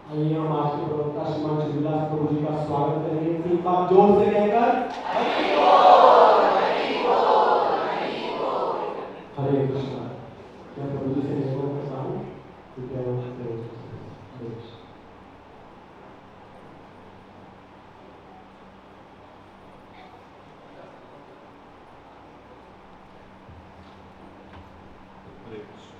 आइए हम आज के प्रवक्ता श्रीमान शिवदास प्रभु जी का स्वागत करेंगे। तीन बार जोर से कहकर हरे कृष्णा। मैं प्रभु जी से निवेदन करता हूँ कृपया हरे कृष्ण।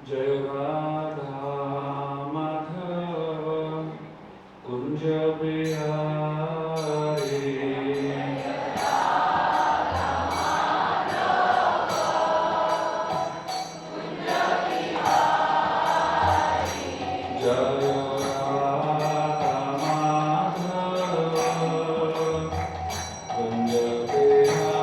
जय राधा माधव कुंज बिहारी जय राधा माधव कुंज बिहारी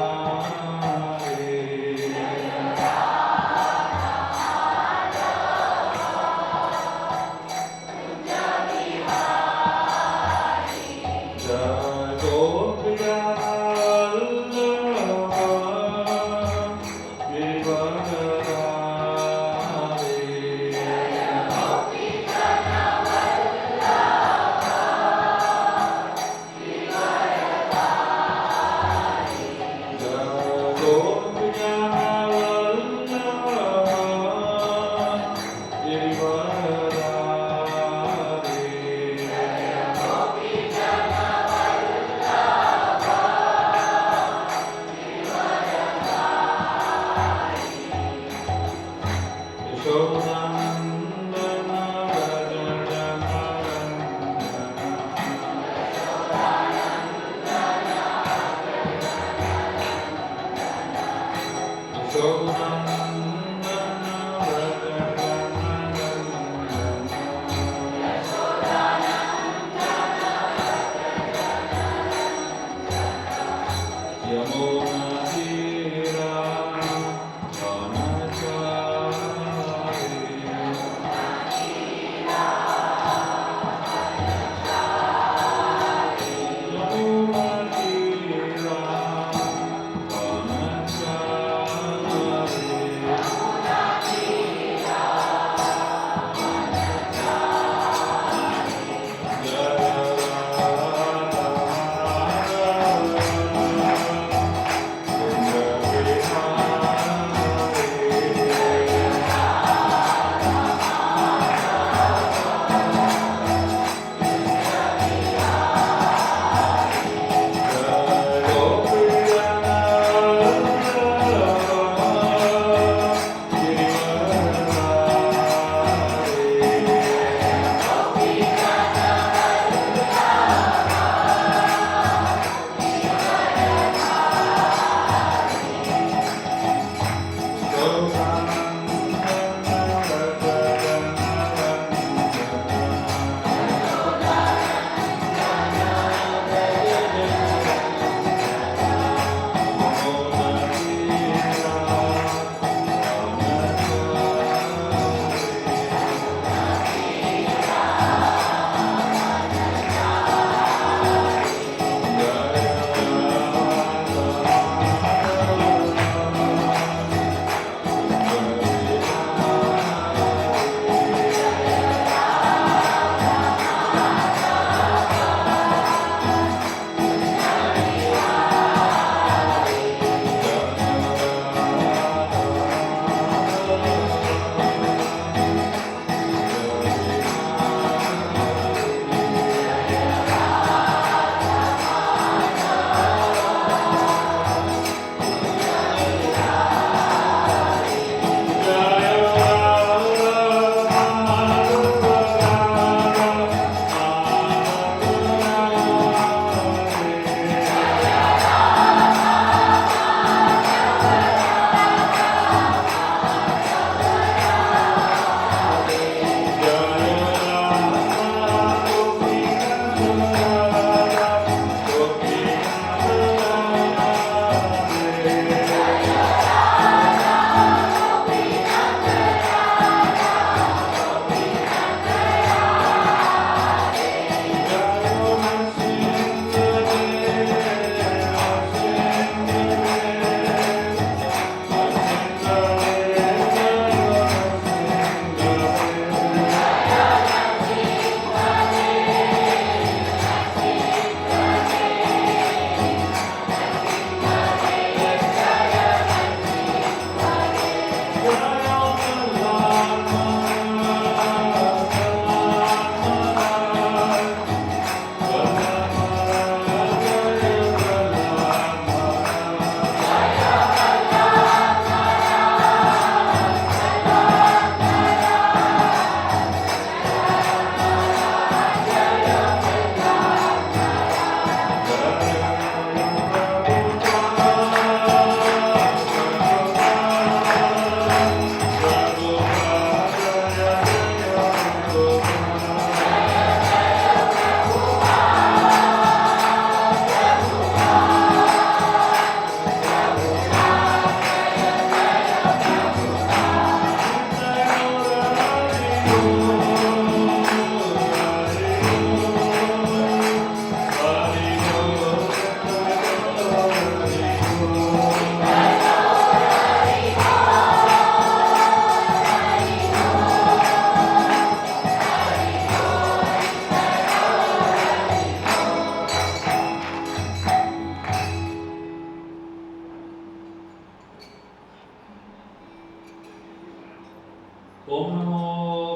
ओम नमो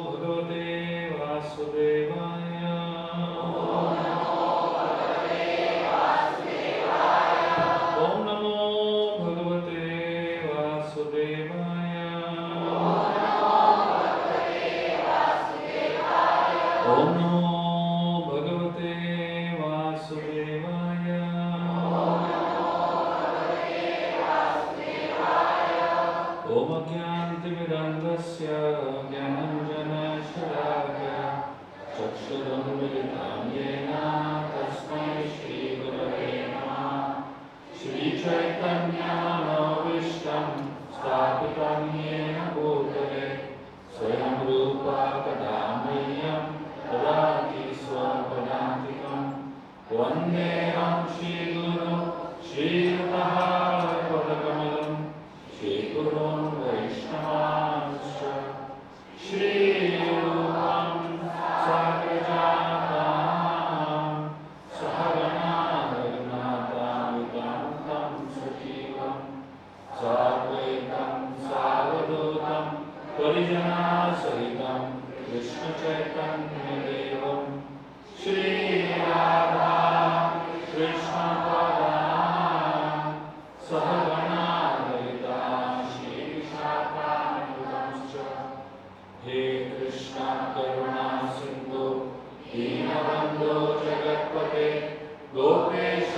भगवते वासुदेवाय। ओम नमो भगवते वासुदेवाय। ओम नमो भगवते वासुदेवाय। ओम अज्ञानतिमिरन्धस्य ज्ञानाञ्जनशलाकया चक्षुरुन्मिलितं येन तस्मै श्रीगुरवे नमः। श्रीचैतन्यमनोभीष्टं स्थापितं येन भूतले स्वयं रूपा कदा मह्यं ददाति स्वपदान्तिकं। वन्देऽहं श्रीगुरुं श्रीयुतपदकमलं श्रीगुरुं वैष्णवांश्च श्रीरूपं साग्रजातं सहगणा रघुनाथानुतं सजीवं साद्वैतं सावधूतं परिजनसहितं कृष्णचैतन्यदेवं श्रीराधा कृष्णपदां सहगणा ललिता श्रीविशाखान्वितंश्च। हे कृष्ण करुणा सिन्धु दीनबन्धो जगत्पते गोपेश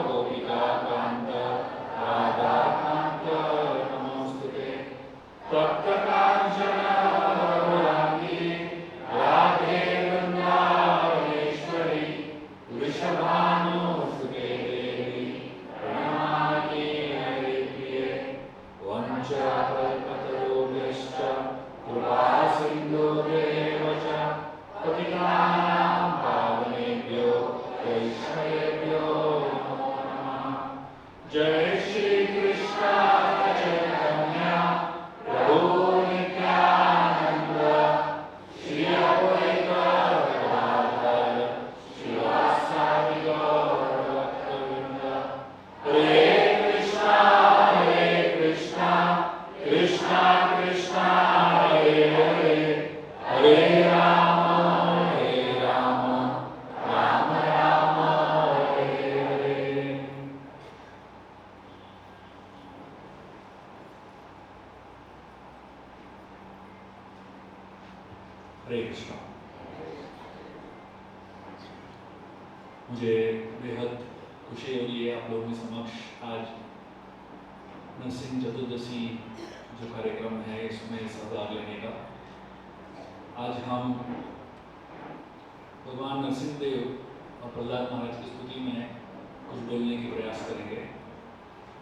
गोपिकान्त राधाकान्त नमोऽस्तुते। तप्तकाञ्चन गौराङ्गी राधे वृन्दावनेश्वरी वृषभानुसुते देवी प्रणमामि हरिप्रिये। वञ्चाकल्पतरुभ्यश्च कृपासिन्धुभ्येव च पतितानां पावनेभ्यो वैष्णवेभ्यो नमो नमः। जय श्री कृष्ण चैतन्य प्रभु नित्यानंद श्री अद्वैत गदाधर श्रीवासादि गौरभक्तवृंद। हरे कृष्णा कृष्णा कृष्णा हरे हरे हरे राम राम राम हरे हरे। हरे कृष्णा। मुझे बेहद खुशी हो रही है आप लोगों के समक्ष आज नरसिंह चतुर्दशी जो कार्यक्रम है इसमें सहभाग लेने का। आज हम भगवान नरसिंह देव और प्रहलाद महाराज की स्तुति में कुछ बोलने की प्रयास करेंगे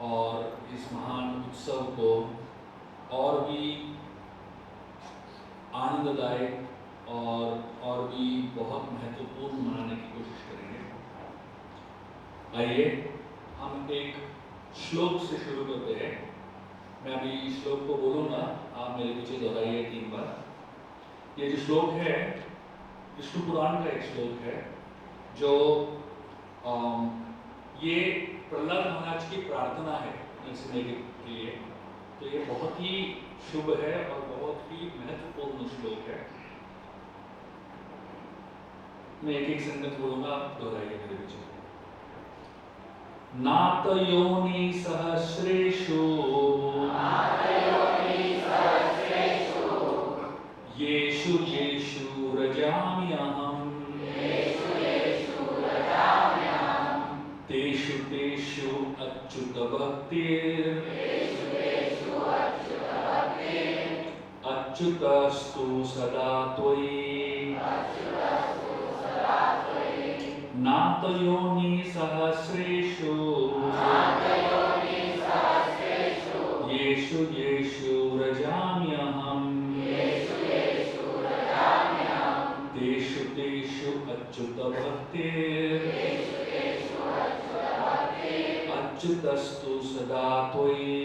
और इस महान उत्सव को और भी आनंददायक और भी बहुत महत्वपूर्ण मनाने की कोशिश करेंगे। आइए हम एक श्लोक से शुरू करते हैं। मैं अभी श्लोक को बोलूँगा, आप मेरे पीछे दोहराइए 3 बार। ये जो श्लोक है विष्णु पुराण का एक श्लोक है जो ये प्रहलाद महाराज की प्रार्थना है नरसिंह देव के लिए। तो ये बहुत ही शुभ है और बहुत ही महत्वपूर्ण श्लोक है। मैं एक सेंटेंस बोलूंगा, आप दोहराइए मेरे पीछे। नात योनि सहस्रेषु येषु येषु रजाम्यहम् तेषु तेषु अच्युत भक्तिर् अच्युतस्तु सदा त्वयि। नात योनि सहस्रेषु येषु येषु रजाम्यहम् तेषु तेषु अच्युत भक्तिर् अच्युतस्तु सदा त्वयि।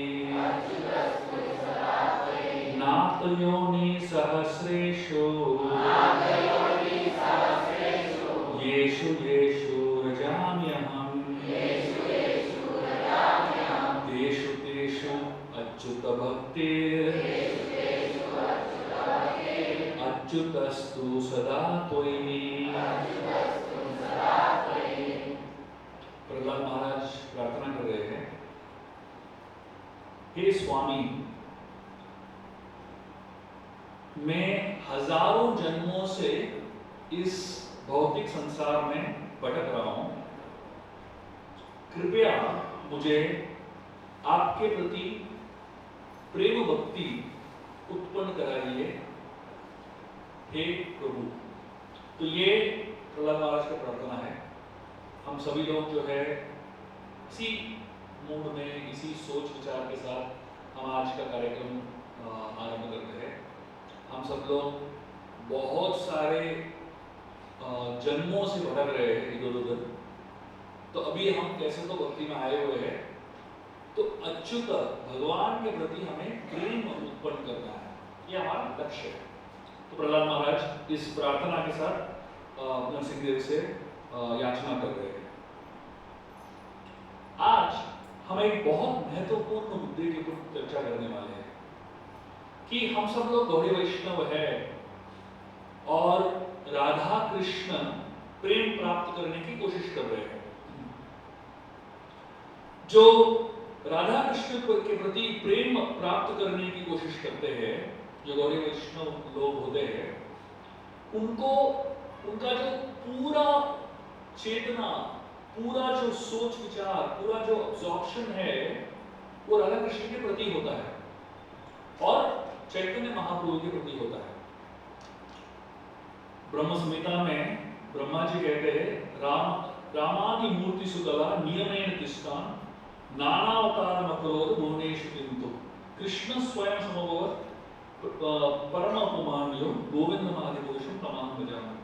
नात योनि सहस्रेषु येषु येषु रजाम्यहम् तेषु तेषु अच्युत भक्तिर् अच्युतस्तु सदा त्वयि। प्रहलाद महाराज प्रार्थना कर रहे हैं, हे स्वामी, मैं हजारों जन्मों से इस भौतिक संसार में भटक रहा हूं। कृपया मुझे आपके प्रति प्रेम भक्ति उत्पन्न कराइए, हे प्रभु। तो ये प्रहलाद महाराज का प्रार्थना है। हम सभी लोग जो है इसी मूड में, इसी सोच विचार के साथ हम आज का कार्यक्रम आरंभ करते हैं। हम सब लोग बहुत सारे जन्मों से भटक रहे हैं इधर उधर, तो अभी हम कैसे तो भक्ति में आए हुए हैं, तो अच्युत भगवान के प्रति हमें प्रेम उत्पन्न करना है, ये हमारा लक्ष्य है। तो प्रहलाद महाराज इस प्रार्थना के साथ नरसिंहदेव से याचना कर रहे हैं। आज हम एक बहुत महत्वपूर्ण मुद्दे के ऊपर चर्चा करने वाले हैं कि हम सब लोग गौड़ी वैष्णव है और राधा कृष्ण प्रेम प्राप्त करने की कोशिश कर रहे हैं। जो राधा कृष्ण के प्रति प्रेम प्राप्त करने की कोशिश करते हैं, जो गौड़ी वैष्णव लोग होते हैं, उनको उनका जो पूरा चेतना, पूरा जो सोच विचार, पूरा जो अब्जॉर्प्शन है, वो राधा कृष्ण के प्रति होता है और चैतन्य महाप्रभु के प्रति होता है। ब्रह्म संहिता में ब्रह्मा जी कहते हैं, रामादि मूर्ति सुकला नियमेन तिष्ठान नानावतार मकरोद भुवनेषु किंतु कृष्ण स्वयं समभवत् परम अपमान्यो गोविंदमादिपुरुषं तमाम भजामि।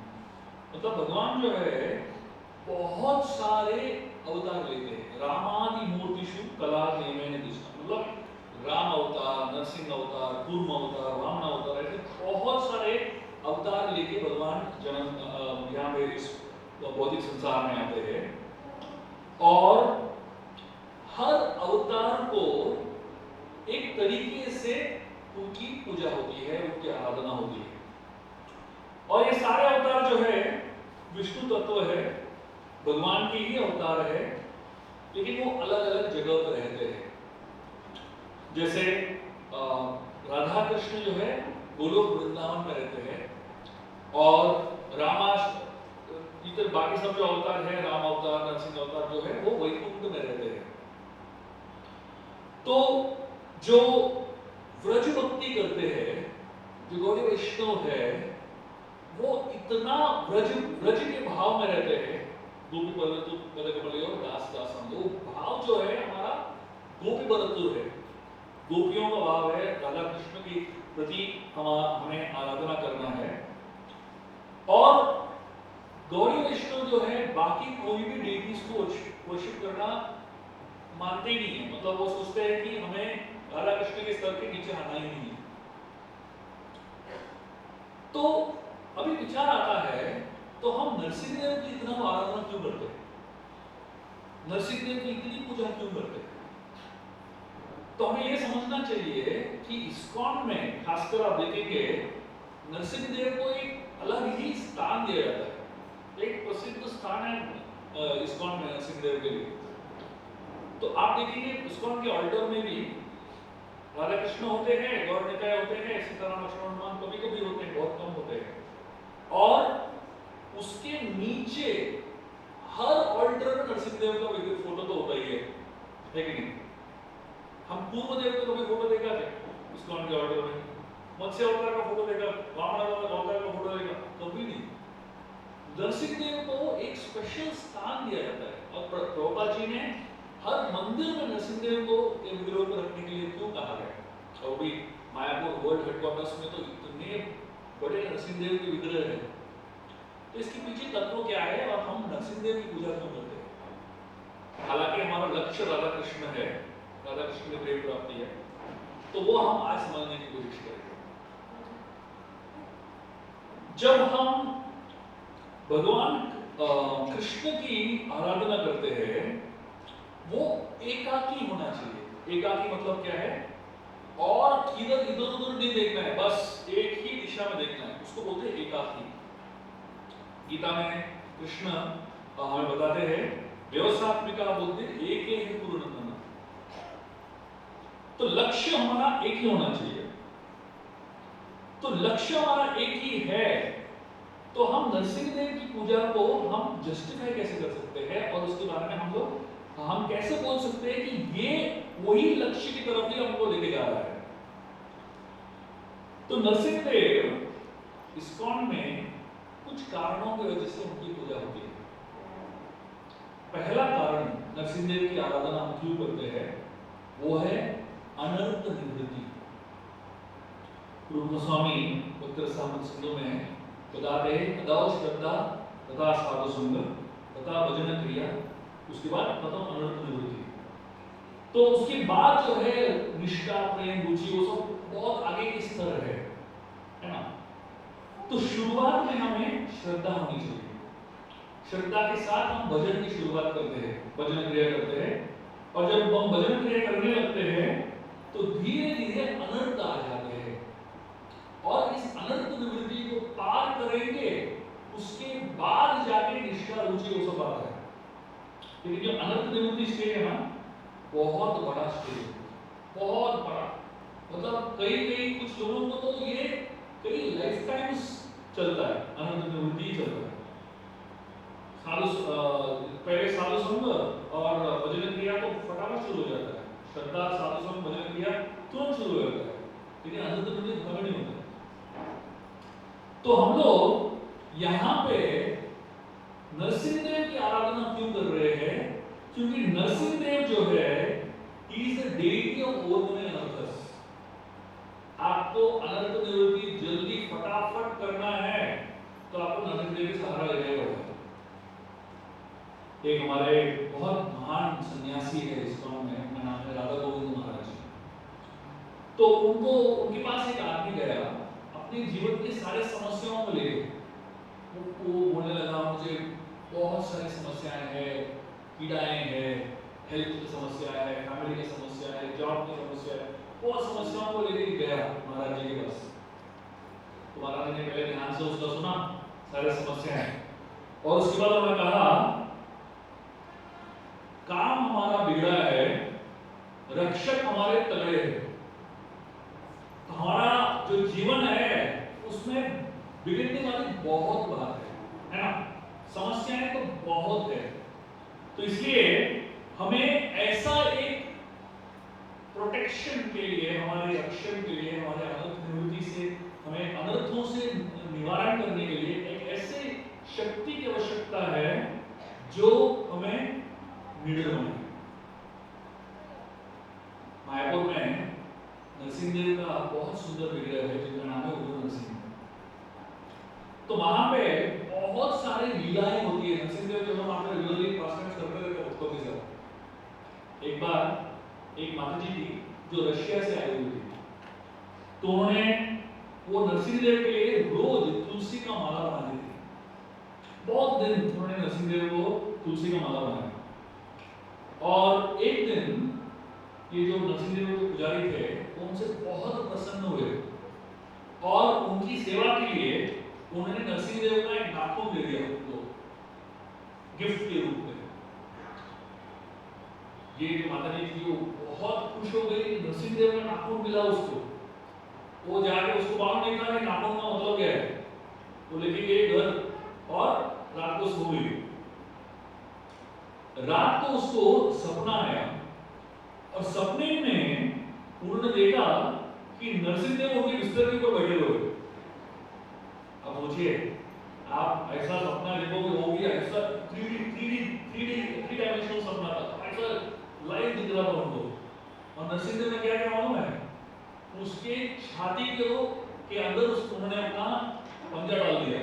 मतलब भगवान जो है बहुत सारे अवतार लेते हैं। रामादि मूर्तिषु कला नियमेन तिष्ठान, मतलब राम अवतार, नरसिंह अवतार, कूर्म अवतार, वामन अवतार, ऐसे बहुत सारे अवतार लेके भगवान जन्म यहाँ पे इस भौतिक संसार में आते हैं और हर अवतार को एक तरीके से उनकी पूजा होती है, उनकी आराधना होती है। और ये सारे अवतार जो है विष्णु तत्व है, भगवान के ही अवतार है, लेकिन वो अलग अलग जगह पर रहते हैं। जैसे राधा कृष्ण जो है गोलोक वृंदावन में रहते हैं और इधर बाकी सब जो अवतार है, राम अवतार, नरसिंह अवतार जो है, वो वैकुंठ में रहते हैं। तो जो व्रज भक्ति करते हैं, जो गौड़ी वैष्णव है, वो इतना व्रज के भाव में रहते हैं। गोपी बलतु पदकमलयो दास दासम, वो भाव जो है हमारा गोपी बलतु है, गोपियों का भाव है, राधा कृष्ण की प्रति हमें आराधना करना है। और गौड़ी वैष्णव जो है बाकी कोई भी डेटीज को वर्शिप करना मानते ही नहीं है। मतलब वो सोचते हैं कि हमें राधा कृष्ण के स्तर के नीचे आना ही नहीं है। तो अभी विचार आता है, तो हम नरसिंह देव की इतना आराधना क्यों करते हैं, नरसिंह देव की इतनी पूजा क्यों करते हैं? तो हमें यह समझना चाहिए कि इस्कॉन में खासकर आप देखेंगे नरसिंह देव को एक अलग ही स्थान दिया जाता है। एक प्रसिद्ध स्थान है इस्कॉन में नरसिंह देव के लिए। तो आप देखेंगे इस्कॉन के ऑल्टर में भी राधा कृष्ण होते हैं, गौर निताय होते हैं, सीताराम लक्ष्मण हनुमान कभी कभी होते हैं, बहुत कम होते हैं। और उसके नीचे हर ऑल्टर में नरसिंह देव का फोटो तो होता ही है कि नहीं? हम पूर्व देव का कभी फोटो देखा थे इस्कॉन के ऑल्टर में? मत्स्य अवतार का फोटो देखा, वामन अवतार का फोटो देखा? कभी नहीं। नरसिंह देव को एक स्पेशल स्थान दिया जाता है। और प्रभुपाद जी ने हर मंदिर में नरसिंह देव को एक विग्रह पर रखने के लिए क्यों कहा गया? और भी मायापुर वर्ल्ड हेडक्वार्टर्स में तो इतने बड़े नरसिंह देव के विग्रह हैं। तो इसके पीछे तत्व क्या है और हम नरसिंह देव की पूजा क्यों करते हैं? हालांकि हमारा लक्ष्य राधा कृष्ण है, राधा कृष्ण की प्रेम प्राप्ति है, तो वो हम आज समझने की कोशिश करेंगे। जब हम भगवान कृष्ण की आराधना करते हैं, वो एकाकी होना चाहिए। एकाकी मतलब क्या है? और इधर उधर नहीं देखना है, बस एक ही दिशा में देखना है, उसको बोलते हैं एकाकी। गीता में कृष्ण हमें बताते हैं व्यवस्थात्मिका बोलते हैं एक ही पूर्ण करना। तो लक्ष्य हमारा एक ही होना चाहिए। तो लक्ष्य हमारा एक ही है, तो हम नरसिंहदेव की पूजा को हम जस्टिफाई कैसे कर सकते हैं, और उसके बारे में हम कैसे बोल सकते हैं कि ये वही लक्ष्य की तरफ ही हमको लेके जा रहा है। तो नरसिंहदेव इस्कॉन में कुछ कारणों की वजह से उनकी पूजा होती है। पहला कारण नरसिंहदेव की आराधना हम क्यों करते हैं, वो है अनर्थ निवृत्ति। रूप गोस्वामी उत्तर सामंत सिंधु में बताते हैं अदाव श्रद्धा तथा साधु संग तथा भजन क्रिया, उसके बाद प्रथम अनर्थ निवृत्ति। तो उसके बाद जो है निष्ठा प्रेम रुचि वो सब बहुत आगे के स्तर है ना। तो शुरुआत में हमें श्रद्धा होनी चाहिए। श्रद्धा के साथ हम भजन की शुरुआत करते हैं, भजन क्रिया करते हैं, और जब हम भजन क्रिया करने लगते हैं तो धीरे धीरे अनर्थ आ जाते हैं, और इस अनर्थ निवृत्ति को पार करेंगे उसके बाद जाके निष्ठा रुचि वो सब आता है। लेकिन जो अनर्थ निवृत्ति स्टेज है ना, बहुत बड़ा स्टेज है, बहुत बड़ा। मतलब कई कुछ लोगों को तो ये कई लाइफ टाइम्स चलता है, अनंत निवृत्ति ही चलता है। पहले साधु संग और भजन क्रिया तो फटाफट शुरू हो जाता है, श्रद्धा साधु संग भजन क्रिया तुरंत शुरू हो जाता है, लेकिन अनंत निवृत्ति कभी नहीं होता है। तो हम लोग यहाँ पे नरसिंहदेव की आराधना क्यों कर रहे हैं, क्योंकि नरसिंहदेव जो है he is the deity of overcoming अनर्थस। आपको अनर्थ निवृत्ति जल्दी फटाफट करना है तो आपको नरसिंहदेव की सहारा लेना पड़ेगा। एक हमारे बहुत महान सन्यासी है इस्कॉन में, उनका नाम है राधा गोविंद महाराज। तो उनके पास एक आदमी गया अपने जीवन के सारे समस्याओं को लेकर, वो बोलने लगा मुझे बहुत सारी समस्याएं हैं, पीड़ाएं हैं, हेल्थ की समस्या है, फैमिली की समस्या है, जॉब की समस्या है, बहुत समस्याओं को लेकर गया महाराज जी के पास। तो महाराज ने पहले ध्यान से उसका सुना सारी समस्याएं, और उसके बाद उन्होंने कहा काम हमारा बिगड़ा है, रक्षक हमारे तगड़े हैं। तो हमारा जो जीवन है उसमें बिगड़ने वाली बहुत बात है ना, समस्याएं तो बहुत है। तो इसलिए हमें ऐसा एक प्रोटेक्शन के लिए, हमारे रक्षण के लिए, हमारे अनर्थ निवृत्ति से, हमें अनर्थों से निवारण करने के लिए एक ऐसे शक्ति की आवश्यकता है जो हमें निडर बनाए। मायापुर में नरसिंहदेव का बहुत सुंदर विग्रह है जिसका नाम है उग्र नरसिंह। तो वहां पे बहुत सारी लीलाएं होती है। नरसिंहदेव जो हम वहां पे रेगुलरली पास करते रहते भक्तों के साथ। एक बार एक माता जी थी जो रशिया से आई हुई थी, तो उन्होंने वो नरसिंहदेव के लिए रोज तुलसी का माला बनाती थी। बहुत दिन उन्होंने नरसिंहदेव को तुलसी का माला बनाया, और एक दिन ये जो नरसिंहदेव के पुजारी थे वो उनसे बहुत प्रसन्न हुए, और उनकी सेवा के लिए उन्होंने नरसिंहदेव का एक नाखून दे दिया उनको गिफ्ट के रूप में। ये जो माता जी थी वो बहुत खुश हो गई, नरसिंहदेव का नाखून मिला उसको। वो जाके उसको मालूम नहीं था कि नाखून का मतलब क्या है। वो लेके गए घर और रात को सो गई। रात को उसको सपना आया, और सपने में उन्होंने देखा कि नरसिंहदेव उनके बिस्तर के ऊपर बैठे हुए। अब सोचिए आप ऐसा सपना देखोगे, वो भी ऐसा 3 डायमेंशनल सपना था, ऐसा लाइव दिख रहा था उनको। और नरसिंहदेव ने क्या किया मालूम है, उसके छाती के अंदर उन्होंने अपना पंजा डाल दिया,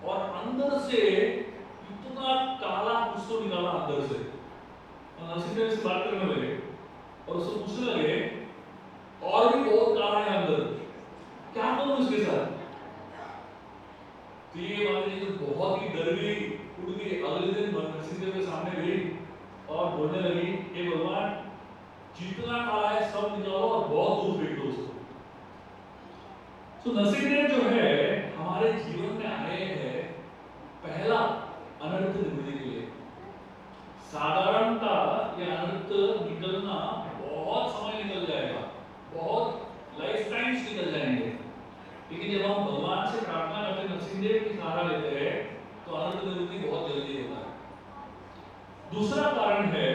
और अंदर से इतना काला कुछ तो निकाला अंदर से। और नरसिंहदेव से बात करने लगे और उससे पूछने लगे और भी बहुत काला है अंदर, क्या करूं इसके साथ। तो ये बात है जो बहुत ही डर गई, उड़ गई। अगले दिन नरसिंहदेव के सामने गई और बोलने लगी हे भगवान, जितना काला है सब निकालो और बहुत दूर फेंक दो उसको। तो नरसिंहदेव जो है हमारे जीवन में आए हैं पहला अनर्थ निवृत्ति के लिए। साधारणतः ये अनर्थ निकलना बहुत समय निकल जाएगा, बहुत लाइफ टाइम्स निकल जाएंगे, लेकिन जब हम भगवान से प्रार्थना करते हैं, नरसिंहदेव की सहारा लेते हैं, तो अनर्थ निवृत्ति बहुत जल्दी होता है। दूसरा कारण है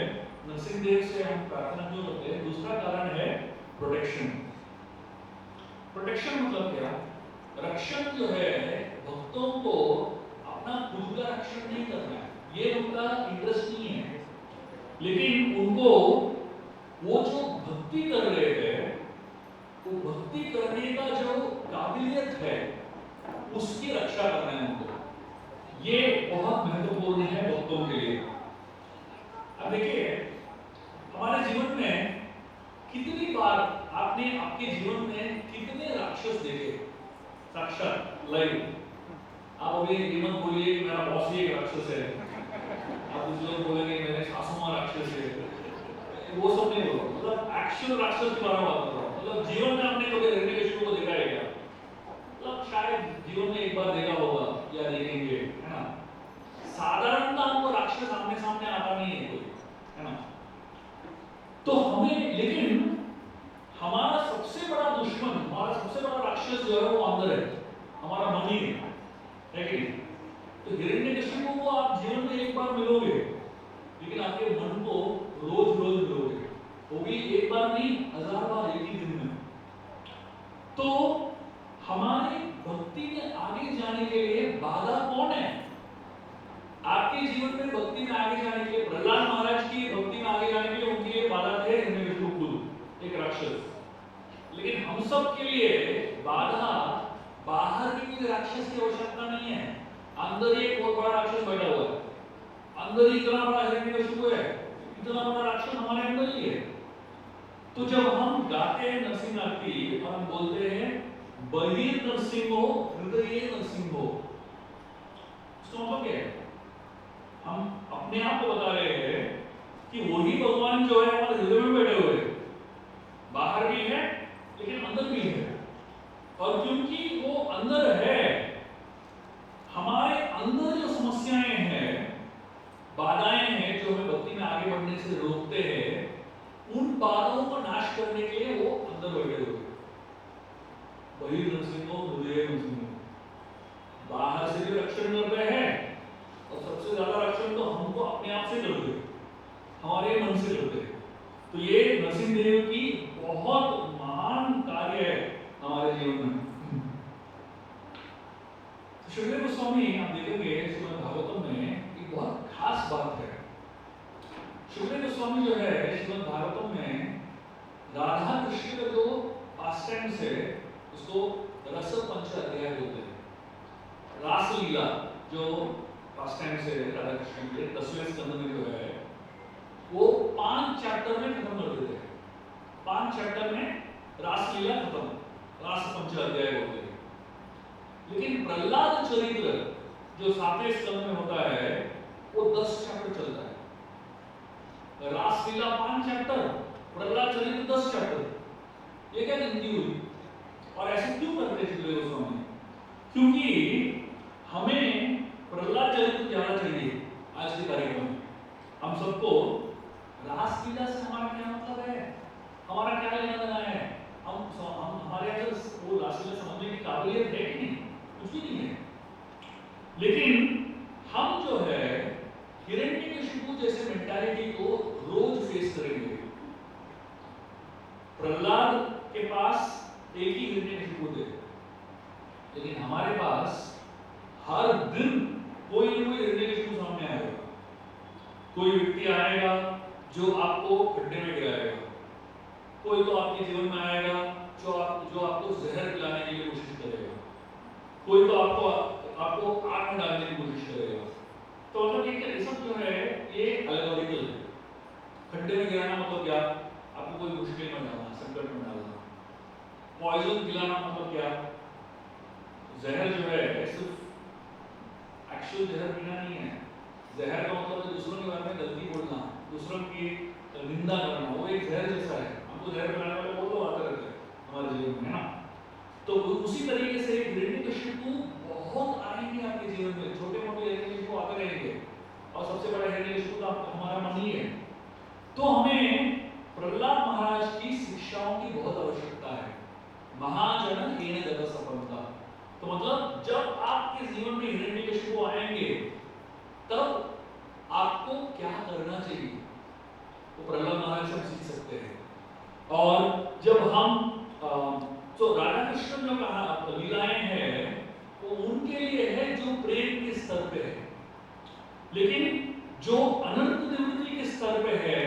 नरसिंहदेव से हम प्रार्थना क्यों करते हैं, दूसरा कारण है प्रोटेक्शन। प्रोटेक्शन मतलब क्या? रक्षण जो है भक्तों को अपना खुद का रक्षण नहीं करना है, ये उनका इंटरेस्ट नहीं है, लेकिन उनको वो जो भक्ति कर रहे हैं, वो भक्ति करने का जो काबिलियत है उसकी रक्षा करना है उनको। ये बहुत महत्वपूर्ण है भक्तों के लिए। अब देखिए हमारे जीवन में कितनी बार आपने आपके जीवन में कितने राक्षस देखे साक्षात लाइव। आप अभी ये मत बोलिए कि मेरा बॉस ही एक राक्षस है, आप कुछ लोग बोलेंगे मेरे सासू मां राक्षस है, वो सब नहीं बोलो, मतलब एक्चुअल राक्षस के बारे में बात कर रहा हूँ। मतलब जीवन में आपने कभी हिरण्यकशिपु को देखा है क्या? मतलब शायद जीवन में एक बार देखा होगा या देखेंगे, है ना। साधारणतः हमको राक्षस आमने सामने आता नहीं है कोई, है ना। तो हमें, लेकिन हमारा सबसे बड़ा दुश्मन, हमारा सबसे बड़ा राक्षस जो है वो अंदर है, हमारा मन ही है कि नहीं। तो हिरण्यकशिपु को आप जीवन में एक बार मिलोगे, लेकिन आपके मन को रोज रोज मिलोगे, वो भी एक बार नहीं, 1000 बार एक ही दिन में। तो हमारी भक्ति में आगे जाने के लिए बाधा कौन है? आपके जीवन में भक्ति में आगे जाने के लिए, प्रहलाद महाराज की भक्ति में आगे जाने के लिए उनके लिए बाधा थे हिरण्यकशिपु खुद, एक राक्षस। लेकिन हम सब के लिए बाधा बाहर की कोई राक्षस की आवश्यकता नहीं है, अंदर ही एक बहुत बड़ा राक्षस बैठा हुआ है, अंदर ही इतना बड़ा हिरण्यकशिपु है, इतना बड़ा राक्षस हमारे अंदर ही है। तो जब हम गाते हैं नरसिंह आरती और हम बोलते हैं बहिर नरसिंहो हृदय नरसिंहो, इसका मतलब क्या है? हम अपने आप को बता रहे हैं कि वही भगवान जो है हमारे हृदय में बैठे हुए हैं, बाहर भी है लेकिन अंदर भी है। और क्योंकि वो अंदर है, हमारे अंदर जो समस्याएं हैं, बाधाएं हैं जो हमें भक्ति में आगे बढ़ने से रोकते हैं, उन बाधाओं को नाश करने के लिए वो अंदर बैठे हुए हैं। बहिर नरसिंहो हृदय नरसिंहो, बाहर से भी रक्षण कर रहे हैं और सबसे ज्यादा रक्षण तो हमको अपने आप से करते हैं, हमारे मन से करते हैं। तो ये नरसिंहदेव की बहुत महान कार्य है हमारे जीवन में। सुखदेव गोस्वामी आप देखेंगे श्रीमद् भागवतम में एक बहुत खास बात है। सुखदेव गोस्वामी जो है श्रीमद् भागवतम में राधा कृष्ण का जो पास्ट टाइम है उसको रस पंच अध्याय बोलते हैं। रासलीला जो पास्ट टाइम से राधा कृष्ण के 10वें स्कंद में जो है वो 5 चैप्टर में खत्म कर देते हैं। 5 चैप्टर में रासलीला खत्म, रास पंच अध्याय बोलते हैं। लेकिन प्रहलाद चरित्र जो 7वें स्कंद में होता है वो 10 चैप्टर चलता है। रासलीला 5 चैप्टर, प्रहलाद चरित्र 10 चैप्टर। ये क्या गिनती हुई? और ऐसे क्यों करते हैं सुखदेव गोस्वामी? क्योंकि हमें प्रहलाद चरित्र ज्यादा चाहिए आज के कार्यक्रम में। हम सबको रासलीला से हमारा क्या मतलब है, हमारा क्या लेना देना है, हम हमारे अंदर वो रासलीला समझने की काबिलियत है कि नहीं? कुछ भी नहीं है। लेकिन हम जो है हिरण्यकशिपु जैसे मेंटालिटी को रोज फेस करेंगे। प्रहलाद के पास एक ही हिरण्यकशिपु थे, लेकिन हमारे पास हर दिन कोई ना कोई हिरण्यकशिपु सामने आएगा। कोई व्यक्ति आएगा जो आपको खड्डे में गिराएगा, कोई तो आपके जीवन में आएगा जो आपको जहर पिलाने के लिए कोशिश करेगा, कोई तो आपको आग में डालने की कोशिश करेगा। तो मतलब ये सब जो है ये अलगोरिकल है। खड्डे में गिराना मतलब क्या? आपको कोई मुश्किल में डालना, संकट में डालना। पॉइजन पिलाना मतलब क्या? जहर जो है सिर्फ एक्चुअल जहर पीना नहीं है। जहर का मतलब है दूसरों के बारे में गलती बोलना, दूसरों की निंदा करना, वो एक जहर जैसा है। हमको जहर पिलाने वाले बहुत लोग आते रहते हैं हमारे जीवन में, है ना। तो उसी तरीके तो हमें प्रहलाद महाराज की शिक्षाओं की बहुत आवश्यकता है। महाजन हीन जगत सफलता, तो मतलब जब आपके जीवन में हिरण्यकशिपु आएंगे तब आपको क्या करना चाहिए, तो प्रहलाद महाराज से हम सीख सकते हैं। और जब हम तो राधा कृष्ण जो कहा लीलाएं हैं वो उनके लिए है जो प्रेम के स्तर पे है, लेकिन जो अनंत निवृत्ति के स्तर पे है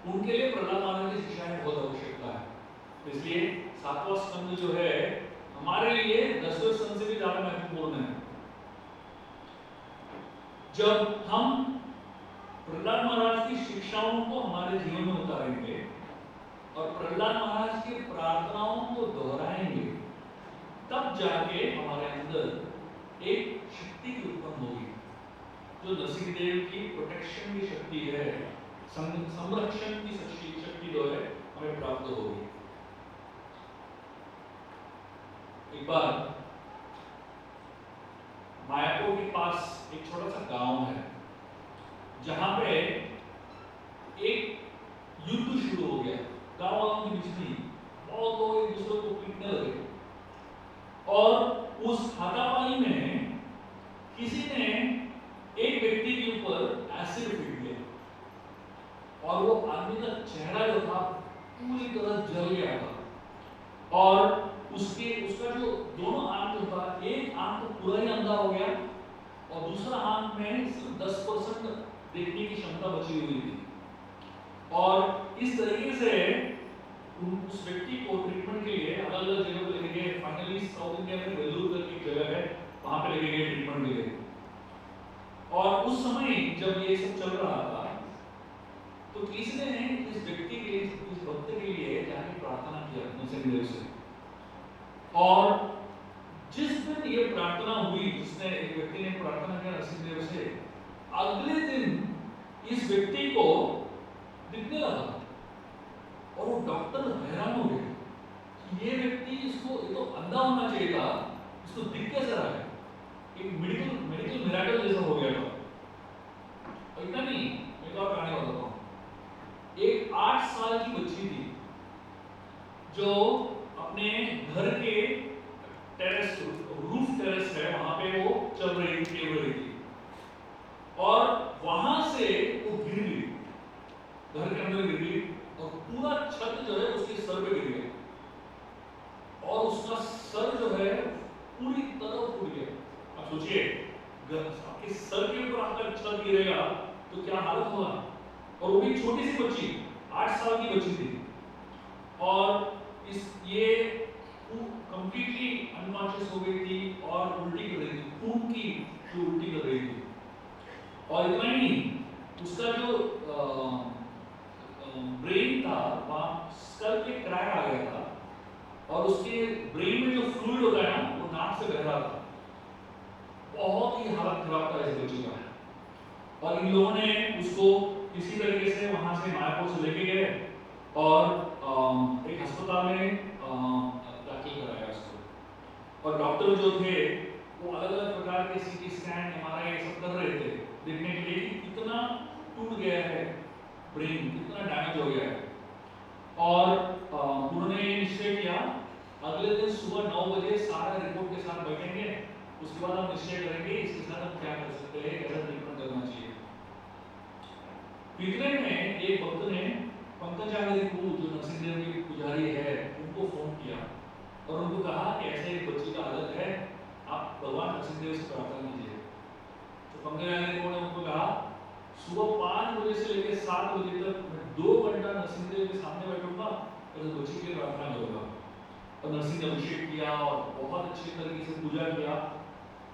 उनके लिए प्रहलाद महाराज की शिक्षा की बहुत आवश्यकता है। इसलिए सातवां स्कंद जो है हमारे लिए 10वें स्कंद से भी ज्यादा महत्वपूर्ण है। जब हम प्रहलाद महाराज की शिक्षाओं को हमारे जीवन में उतारेंगे और प्रहलाद महाराज की प्रार्थनाओं को दोहराएंगे, तब जाके हमारे अंदर एक शक्ति की उत्पन्न होगी, जो नरसिंहदेव की प्रोटेक्शन की शक्ति है, संरक्षण की शक्ति जो है हमें प्राप्त होगी। एक बार मायापुर के पास एक छोटा सा गांव है जहां पे एक युद्ध शुरू हो गया। गांव वालों के बीच में बहुत लोग एक दूसरे को पीटने लगे और उस हाथापाई में किसी ने एक व्यक्ति के ऊपर एसिड फेंक दिया और वो आदमी का चेहरा जो था पूरी तरह जल गया था और उसका जो दोनों आंख जो था, एक आंख तो पूरा ही अंधा हो गया और दूसरा आंख में सिर्फ 10% देखने की क्षमता बची हुई थी। और इस तरीके से उस व्यक्ति को ट्रीटमेंट के लिए अलग अलग जगह पे लेके गए। फाइनली साउथ इंडिया में वेल्लूर करके एक जगह है, वहां पे लेके गए ट्रीटमेंट के लिए। और उस समय जब ये सब चल रहा था तो किसी ने इस व्यक्ति के लिए, इस भक्त के लिए जाके प्रार्थना किया नरसिंहदेव से। और जिस दिन ये प्रार्थना हुई, जिसने एक व्यक्ति ने प्रार्थना किया नरसिंहदेव से, अगले दिन इस व्यक्ति को दिखने लगा और वो डॉक्टर हैरान हो गए कि ये व्यक्ति, इसको ये तो अंधा होना चाहिए था, इसको दिख कैसे रहा है। एक मेडिकल मिरेकल जैसा हो गया था। और इतना नहीं, मैं तो और कहानी बताता हूँ। एक 8 साल की बच्ची थी जो अपने घर के टेरेस, रूफ टेरेस है, वहां पे वो चल रही थी, खेल रही थी और वहां से वो गिर गई, घर के अंदर गिर गई और पूरा छत जो है उसके सर पे गिर गया और उसका सर जो है पूरी तरह फूट गया। अब सोचिए, आपके सर के ऊपर आपका छत गिरेगा तो क्या हालत होगा। और वो भी छोटी सी बच्ची, 8 साल की बच्ची थी और ये कंप्लीटली अनकॉन्शियस हो गई थी और उल्टी कर रही थी, खून की जो उल्टी कर रही थी। और इतना ही नहीं, उसका जो ब्रेन था वहां स्कल पे क्रैक आ गया था और उसके ब्रेन में जो फ्लूइड होता है ना, वो नाक से बह रहा था। बहुत ही हालत खराब था इस बच्ची का। और इन लोगों ने उसको किसी तरीके से वहां से मायापुर से लेके गए और एक अस्पताल में दाखिल कराया उसको। और डॉक्टर जो थे वो अलग अलग प्रकार के सीटी स्कैन, एमआरआई सब कर रहे थे देखने के लिए कि कितना टूट गया है ब्रेन, कितना डैमेज हो गया है। और उन्होंने निश्चय किया अगले दिन सुबह 9 बजे सारा रिपोर्ट के साथ बैठेंगे, उसके बाद हम निश्चय करेंगे इसके साथ हम क्या कर सकते हैं, कैसा ट्रीटमेंट करना चाहिए। पिछले में एक भक्त ने पंकजागरी को, जो नरसिंहदेव के पुजारी है, उनको फोन किया और उनको कहा कि ऐसे एक बच्ची का हालत है, आप भगवान नरसिंहदेव से प्रार्थना कीजिए। तो पंकजागरी को ने उनको कहा सुबह 5 बजे से लेकर 7 बजे तक मैं 2 घंटा नरसिंहदेव के सामने बैठूंगा और उस बच्ची के लिए प्रार्थना करूंगा। और नरसिंह ने अभिषेक किया और बहुत अच्छी तरीके से पूजा किया।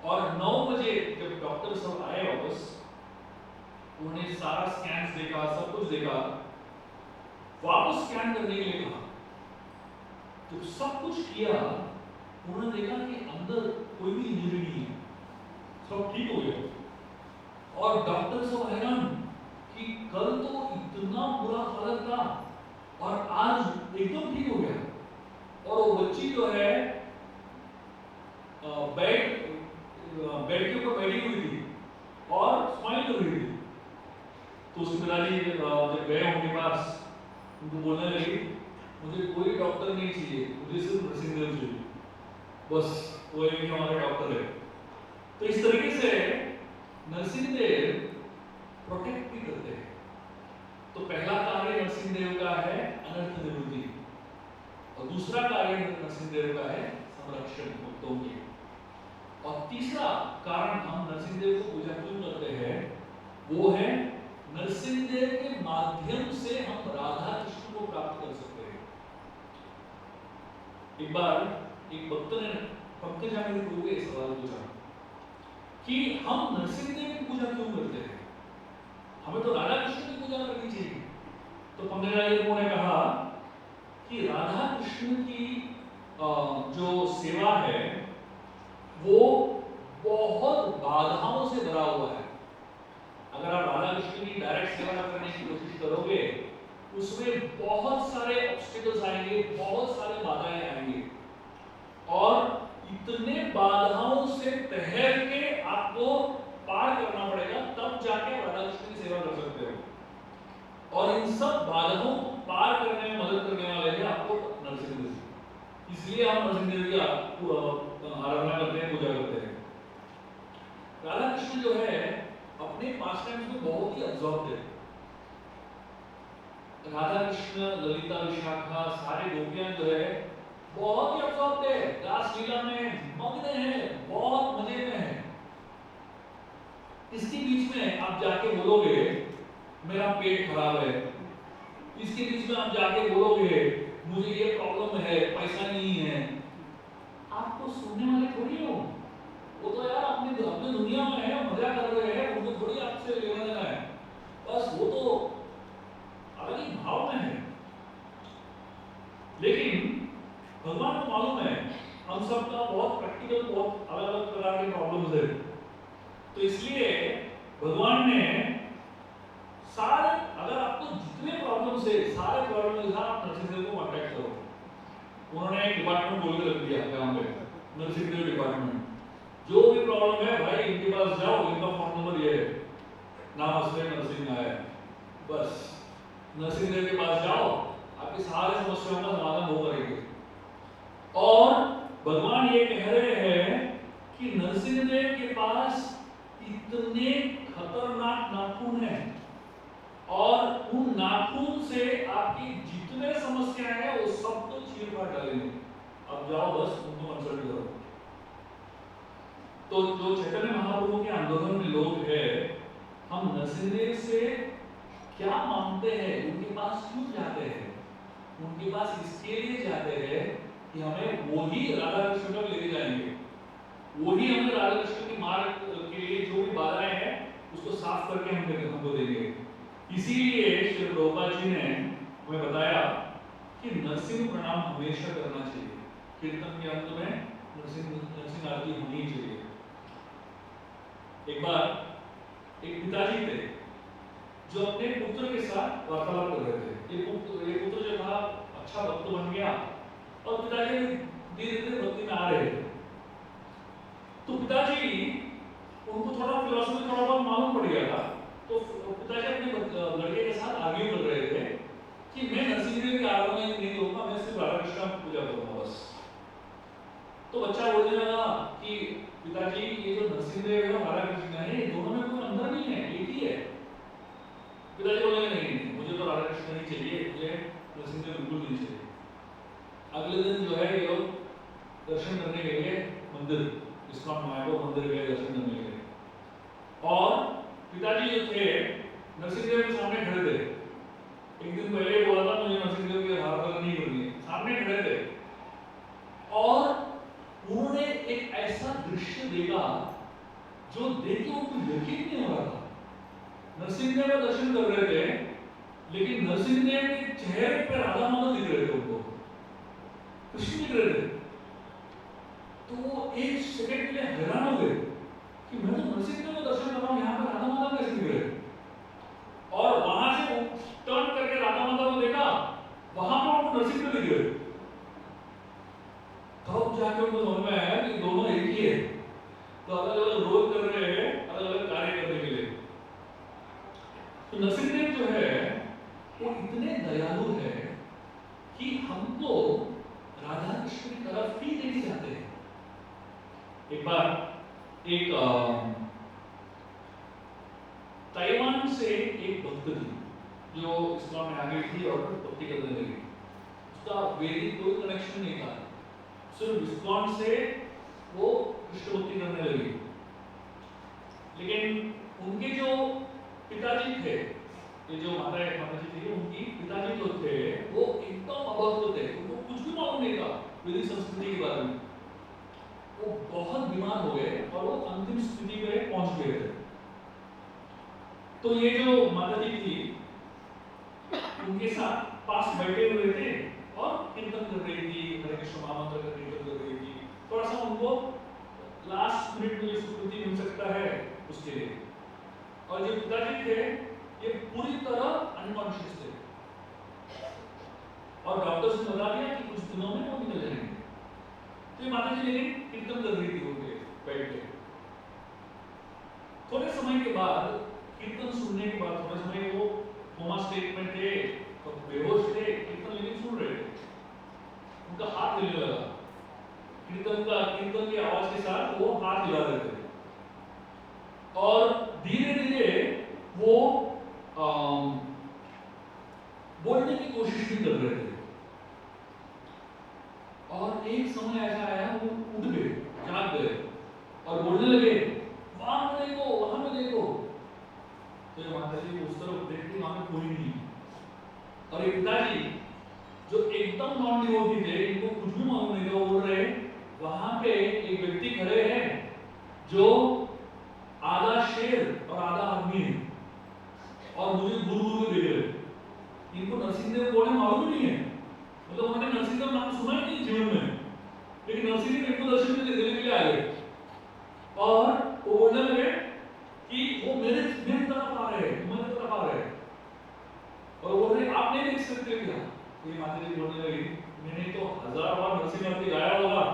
और 9 बजे जब डॉक्टर सब आए वापस, उन्होंने सारा स्कैन्स देखा, सब कुछ देखा, वापस स्कैन करने के लिए कहा। तो सब कुछ किया, उन्होंने देखा कि अंदर कोई भी इंजरी नहीं है, सब ठीक हो गया। और डॉक्टर सब हैरान कि कल तो इतना बुरा हालत था और आज एकदम ठीक हो गया। और वो बच्ची जो है बेड के ऊपर बैठी हुई थी और स्माइल कर रही थी। तो उसके पिताजी जब जब गए उनके पास, उनको बोलने लगी मुझे कोई डॉक्टर नहीं चाहिए, मुझे सिर्फ नरसिंहदेव चाहिए, बस वो एक ही हमारे डॉक्टर है। तो इस तरीके से नरसिंहदेव प्रोटेक्ट भी करते हैं। तो पहला कार्य नरसिंहदेव का है अनर्थ निवृत्ति, और दूसरा कार्य नरसिंहदेव का है संरक्षण भक्तों की। और तीसरा कारण हम नरसिंहदेव को पूजा क्यों करते हैं, वो है नरसिंहदेव के माध्यम से हम राधा कृष्ण को प्राप्त कर सकते हैं। एक बार एक भक्त ने पंकजा मेरे गुरु को सवाल पूछा कि हम नरसिंहदेव की पूजा क्यों करते हैं, हमें तो राधा कृष्ण की पूजा करनी चाहिए। तो पंकजा गुरु ने कहा कि राधा कृष्ण की जो सेवा है वो बहुत बाधाओं से भरा हुआ है। अगर आप राधा कृष्ण की डायरेक्ट सेवा करने की कोशिश करोगे, उसमें बहुत सारे ऑब्स्टिकल्स आएंगे, बहुत सारे बाधाएं आएंगी, और इतने बाधाओं से तैर के आपको पार करना पड़ेगा, तब जाके राधा कृष्ण की सेवा कर सकते हो। और इन सब बाधाओं को पार करने में मदद करने वाले हैं आपको नरसिंहदेव। इसलिए हम नरसिंहदेव की आराधना करते हैं, पूजा करते हैं। राधा कृष्ण जो है अपने पास टाइम्स में बहुत ही अब्सॉर्ब है। राधा कृष्ण, ललिता, विशाखा, सारे गोपियां जो है बहुत ही अब्सॉर्ब है, रास लीला में मग्न है, बहुत मजे में है। इसके बीच में आप जाके बोलोगे मेरा पेट खराब है, इसके बीच में आप जाके बोलोगे मुझे ये प्रॉब्लम है, पैसा नहीं है, आपको सुनने वाले थोड़ी हो। वो तो यार अपनी दुनिया में है, मजा कर रहे हैं, उनको थोड़ी आपसे लेना देना है, बस वो तो अलग ही भाव में है। लेकिन भगवान को मालूम है हम सबका बहुत प्रैक्टिकल, बहुत अलग अलग प्रकार के प्रॉब्लम्स है, तो इसलिए भगवान ने सारे, अगर आपको जितने प्रॉब्लम्स है सारे प्रॉब्लम के साथ आप नरसिंहदेव को कॉन्टैक्ट करो। उन्होंने एक डिपार्टमेंट बोल के रख दिया यहाँ पे, नरसिंहदेव डिपार्टमेंट। जो भी प्रॉब्लम है भाई इनके पास जाओ, इनका फोन नंबर ये है, नमस्ते नरसिंह है, बस नरसिंहदेव के पास जाओ, आपकी सारी समस्याओं का समाधान वो करेंगे। और भगवान ये कह रहे हैं कि नरसिंहदेव के पास इतने खतरनाक नाखून हैं, और उन नाखून से आपकी जितने समस्याएं हैं वो सब तो चीर फाड़ डालेंगे। अब जाओ बस उनको कंसल्ट करो। तो जो चैतन्य महाप्रभु के आंदोलन में लोग हैं, हम नरसिंहदेव से क्या मांगते हैं, उनके पास क्यों जाते हैं? उनके पास इसके लिए जाते हैं कि हमें वही राधा कृष्ण तक लेके जाएंगे, वही हमें राधा कृष्ण के मार्ग के लिए जो भी बाधाएं हैं उसको साफ करके हमको देंगे। इसीलिए श्री प्रभुपाद जी ने हमें बताया कि नरसिंह प्रणाम हमेशा करना चाहिए, कीर्तन के अंत में नरसिंह आरती होनी चाहिए। एक बार एक पिताजी थे जो अपने पुत्र के साथ वार्तालाप कर रहे थे। ये पुत्र जो था अच्छा भक्त बन गया, और पिताजी धीरे धीरे भक्ति में आ रहे थे। तो पिताजी उनको थोड़ा फिलॉसफी थोड़ा बहुत मालूम पड़ गया था, तो पिताजी अपने लड़के के साथ आर्ग्यू कर रहे थे कि मैं नरसिंहदेव की आराधना नहीं करूंगा, मैं सिर्फ राधा कृष्ण की पूजा करूंगा बस। तो बच्चा बोलने लगा कि पिताजी ये जो नरसिंहदेव है राधा कृष्ण है, दोनों में कोई अंतर नहीं है, एक ही है। पिताजी बोले नहीं, मुझे तो राधा कृष्ण नहीं चाहिए, मुझे नरसिंहदेव बिल्कुल नहीं चाहिए। अगले दिन जो है ये लोग दर्शन करने के लिए मंदिर, इस्कॉन मायापुर मंदिर गए दर्शन करने के लिए, और पिताजी जो थे नरसिंहदेव के सामने खड़े थे। एक दिन पहले बोला था मुझे नरसिंहदेव की आराधना नहीं करनी है, सामने खड़े थे, और उन्होंने एक ऐसा दृश्य देखा जो देख के उनको यकीन नहीं हो रहा था। नरसिंहदेव का दर्शन कर रहे थे, लेकिन नरसिंहदेव के चेहरे पर राधा माधव दिख रहे थे, उनको कृष्ण दिख रहे थे। तो वो एक सेकंड के लिए हैरान हो गए कि मैं तो नरसिंहदेव का दर्शन कर रहा हूं, यहाँ पर राधा माधव कैसे दिख रहे? और वहां से टर्न करके राधा माधव को देखा, वहां पर उनको नरसिंहदेव दिख रहे। तब जाके उनको समझ में आया कि दोनों एक ही है, तो अलग अलग रोल कर रहे हैं, अलग अलग कार्य करने के लिए। तो नरसिंहदेव जो है वो इतने दयालु है कि हमको राधा कृष्ण की तरफ ही नहीं जाते हैं। एक बार एक ताइवान से एक भक्त थी जो इस्लाम में आ गई थी और भक्ति करने लगी। उसका वैदिक कोई कनेक्शन नहीं था, सिर्फ इस्लाम से वो कृष्ण भक्ति करने लगी। लेकिन उनके जो पिताजी थे, ये जो माताजी थी, उनकी पिताजी जो थे वो एकदम अभक्त थे, उनको कुछ भी मालूम नहीं था वैदिक संस्कृति के बारे में। वो बहुत बीमार हो गए और वो अंतिम स्थिति पे पहुंच गए थे। तो ये जो माताजी थी उनके साथ पास बैठे हुए थे और कीर्तन कर रही थी, हरे कृष्ण महामंत्र का कीर्तन कर रही थी। थोड़ा सा उनको लास्ट मिनट में स्मृति मिल सकता है उसके लिए। और जो पिताजी थे ये पूरी तरह अनकॉन्शियस थे और डॉक्टर्स ने बता दिया कि कुछ दिनों में वो निकल जाएंगे। तो ये माता जी लेकिन कीर्तन कर रही थी उनके बैठ के। थोड़े समय के बाद, कीर्तन सुनने के बाद, थोड़े समय वो कोमा स्टेट में थे, तो बेहोश थे, कीर्तन लेकिन सुन रहे थे। उनका हाथ हिलने लगा, कीर्तन की आवाज के साथ वो हाथ हिला रहे थे और धीरे धीरे वो बोलने की कोशिश भी कर रहे थे। और एक समय ऐसा आया वो उठ गए, जाग गए और बोलने लगे, वहां पे देखो, वहां पे देखो। तो ये माता जी उस तरफ देखती, वहां पे कोई नहीं। और ये पिताजी जो एकदम नॉन डिवोटी थे, इनको कुछ भी मालूम नहीं था, बोल रहे वहां पे एक व्यक्ति खड़े हैं जो आधा शेर और आधा आदमी है और मुझे दूर दूर देख रहे। इनको नरसिंहदेव कौन है मालूम नहीं है, मतलब उन्होंने नरसिंहदेव नाम सुना ही नहीं जीवन में, लेकिन नरसिंहदेव इनको दर्शन देने के लिए आ गए और वो बोलने लगे कि वो मेरे तरफ आ रहे हैं, मेरे तरफ आ रहे हैं। और वो बोल रहे आप नहीं देख सकते क्या? तो ये माता जी बोलने लगी, मैंने तो 1000 बार नरसिंह गाया होगा,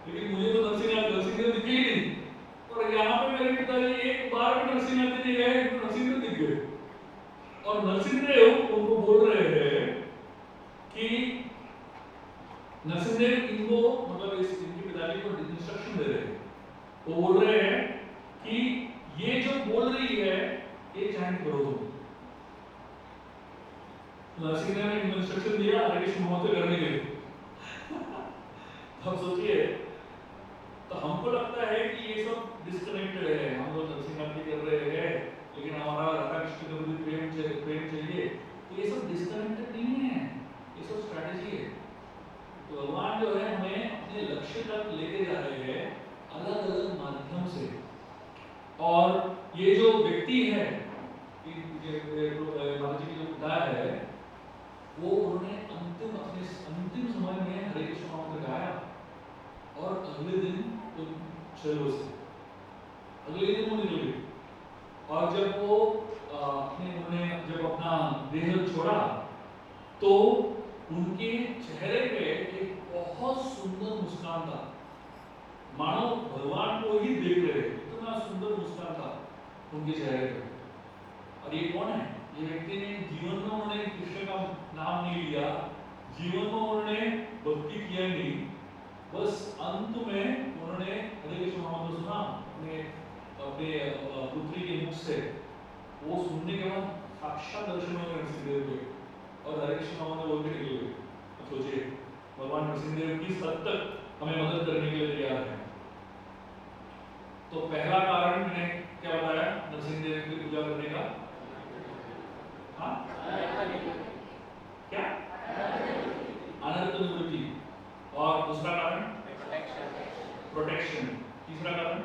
लेकिन मुझे तो नरसिंहदेव दिखे ही नहीं। और यहाँ पे मेरे पिताजी एक बार भी नरसिंह नहीं गए, तो नरसिंहदेव दिख गए। और नरसिंहदेव उनको बोल रहे हैं कि नरसिंहदेव इनको, मतलब इनके पिताजी को इंस्ट्रक्शन दे रहे हैं। वो बोल रहे हैं कि ये जो बोल रही है ये चैंट करो तुम। नरसिंहदेव ने इंस्ट्रक्शन दिया हरे कृष्ण महामंत्र करने के लिए। अब सोचिए, तो हमको लगता है कि ये सब डिस्कनेक्टेड है, हम लोग नरसिंह कर रहे हैं लेकिन हमारा राधा कृष्ण के प्रति प्रेम चाहिए, तो ये सब डिस्कनेक्टेड नहीं है, ये सब स्ट्रैटेजी है। तो भगवान जो है हमें अपने लक्ष्य तक लेके जा रहे हैं अलग अलग माध्यम से। और ये जो व्यक्ति है, माता जी की जो पिता है, वो उन्होंने अपने अंतिम समय में हरे कृष्ण महामंत्र गाया और अगले दिन तो चलो से अगले दिन वो निकल गए। और जब वो उन्होंने जब अपना देह छोड़ा तो उनके चेहरे पे एक बहुत सुंदर मुस्कान था, मानो भगवान को ही देख रहे, इतना सुंदर मुस्कान था उनके चेहरे पे। और ये कौन है? ये व्यक्ति ने जीवन में उन्होंने कृष्ण का नाम नहीं लिया, जीवन में उन्होंने भक्ति किया नहीं, बस अंत में उन्होंने हरे कृष्ण महामंत्र सुना अपने पुत्री के मुख से। वो सुनने के बाद साक्षात दर्शन हो गए नरसिंहदेव के और हरे कृष्ण महामंत्र बोलते निकल गए। सोचिए, भगवान नरसिंहदेव किस हद तक हमें मदद करने के लिए तैयार है। तो पहला कारण मैंने क्या बताया नरसिंहदेव की पूजा करने का? हाँ, क्या? अनर्थ निवृत्ति। और दूसरा कारण प्रोटेक्शन। तीसरा कारण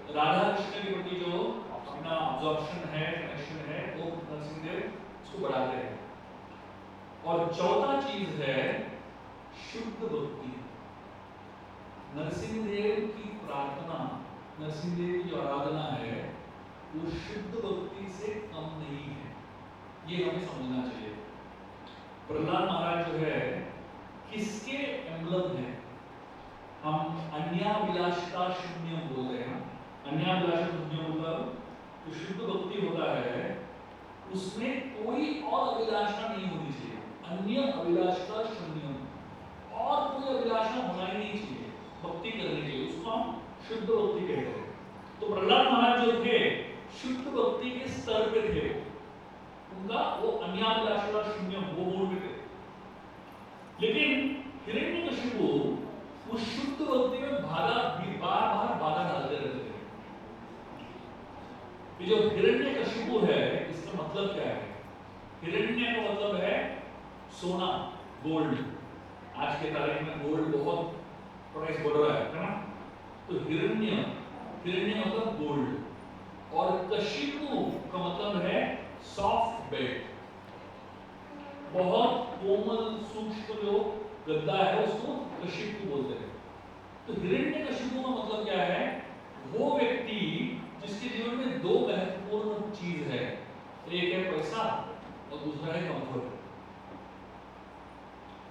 राधा कृष्ण के प्रति जो अपना ऑब्जॉर्प्शन है, कनेक्शन है, वो नरसिंहदेव उसको बढ़ाते हैं। और चौथा चीज है शुद्ध भक्ति। नरसिंहदेव की प्रार्थना, नरसिंहदेव की जो आराधना है वो शुद्ध भक्ति से कम नहीं है, ये हमें समझना चाहिए। प्रहलाद महाराज जो है किसके एम्बलम है? हम अन्याभिलाषता शून्य बोलते हैं। अन्याभिलाषता शून्य मतलब जो शुद्ध भक्ति होता है उसमें कोई और अभिलाषा नहीं होनी चाहिए, अन्य अभिलाषा शून्य, और कोई अभिलाषा होना ही नहीं चाहिए भक्ति करने के लिए, उसको हम शुद्ध भक्ति कहते हैं। तो प्रहलाद महाराज जो थे शुद्ध भक्ति के स्तर पे थे, उनका वो अन्याभिलाषा शून्य वो मूड में थे। लेकिन हिरण्यकशिपु उस शुद्ध भक्ति में बार बार बाधा डालते रहते थे। ये जो हिरण्यकशिपु है इसका मतलब क्या है? हिरण्य का मतलब है सोना, गोल्ड। आज के तारीख में गोल्ड बहुत प्राइस बढ़ रहा है ना? तो हिरण्य मतलब गोल्ड, और कशिपु का मतलब है सॉफ्ट बेड, बहुत कोमल सूक्ष्म जो गद्दा है उसको कशिपु बोलते हैं। तो हिरण्यकशिपु का मतलब क्या है? वो व्यक्ति जिसके जीवन में दो महत्वपूर्ण चीज है, एक है पैसा और दूसरा है कंफर्ट।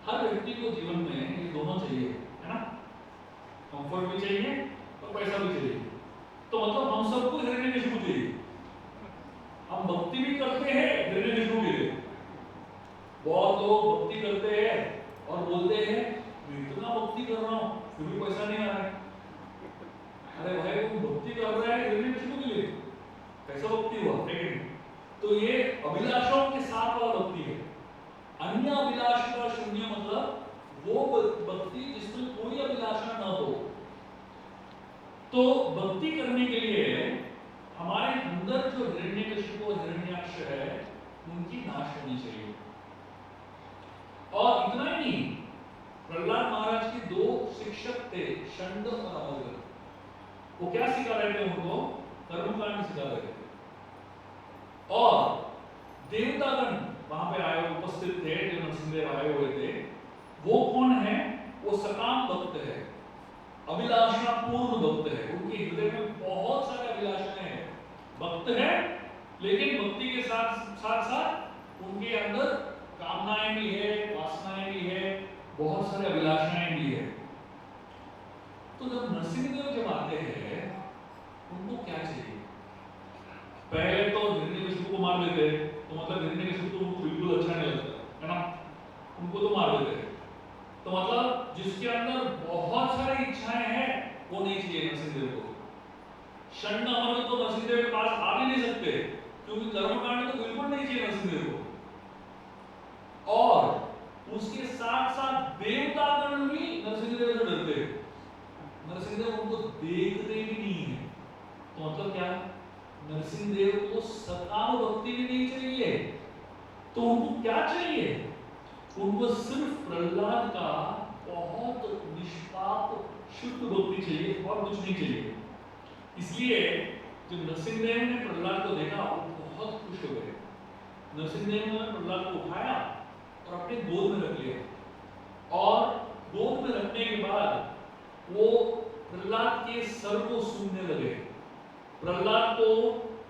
हर व्यक्ति को जीवन में ये दोनों चाहिए, है ना? कंफर्ट भी चाहिए और पैसा भी चाहिए। तो मतलब हम सबको हिरण्यकशिपु चाहिए। हम भक्ति भी करते हैं हिरण्यकशिपु के लिए। बहुत लोग भक्ति करते हैं और बोलते हैं मैं इतना भक्ति कर रहा हूँ फिर भी पैसा नहीं आ रहा है। अरे भाई तुम भक्ति कर रहा है हिरण्यकशिपु के लिए, कैसा भक्ति हुआ? तो ये अभिलाषाओं के साथ वाला भक्ति है। अन्य अभिलाषा शून्य मतलब वो भक्ति जिसमें कोई अभिलाषा न हो। तो भक्ति करने के लिए हमारे अंदर जो हिरण्यकशिपु और हिरण्याक्ष है उनकी नाश होनी चाहिए। और इतना ही नहीं, प्रहलाद महाराज के दो शिक्षक थे, षंड और अमरगल। वो क्या सिखा रहे थे उनको? कर्मकांड सिखा रहे थे। और देवतागण वहां पे आए उपस्थित थे, जो नरसिंहदेव आए हुए थे। वो कौन है? वो सकाम भक्त है, अभिलाषा पूर्ण भक्त है। उनके हृदय में बहुत सारे अभिलाषाएं हैं। भक्त है लेकिन भक्ति के साथ साथ उनके अंदर कामनाएं भी है, वासनाएं भी है, बहुत सारे अभिलाषाएं भी है। तो जब नरसिंहदेव जब आते हैं उनको क्या चाहिए? पहले तो हिरण्यकशिपु को मार देते, तो मतलब हिरण्यकशिपु तो उनको बिल्कुल अच्छा नहीं लगता, है ना? उनको तो मार देते। तो मतलब जिसके अंदर बहुत सारी इच्छाएं हैं वो नहीं चाहिए नरसिंहदेव को। षंड अमर तो नरसिंहदेव के पास आ भी नहीं सकते क्योंकि कर्मकांड तो बिल्कुल नहीं चाहिए नरसिंहदेव को। और उसके साथ साथ देवतागण भी नरसिंहदेव से डरते, नरसिंहदेव उनको देखते भी नहीं है। तो मतलब क्या? नरसिंहदेव को सकाम भक्ति भी नहीं चाहिए। तो उनको क्या चाहिए? उनको सिर्फ प्रहलाद का बहुत निष्पाप शुद्ध भक्ति चाहिए और कुछ नहीं चाहिए। इसलिए जब नरसिंहदेव ने प्रहलाद को देखा वो बहुत खुश हो गए। नरसिंहदेव ने प्रहलाद को उठाया और अपने गोद में रख लिया, और गोद में रखने के बाद वो प्रहलाद के सर को सूंघने लगे, प्रहलाद को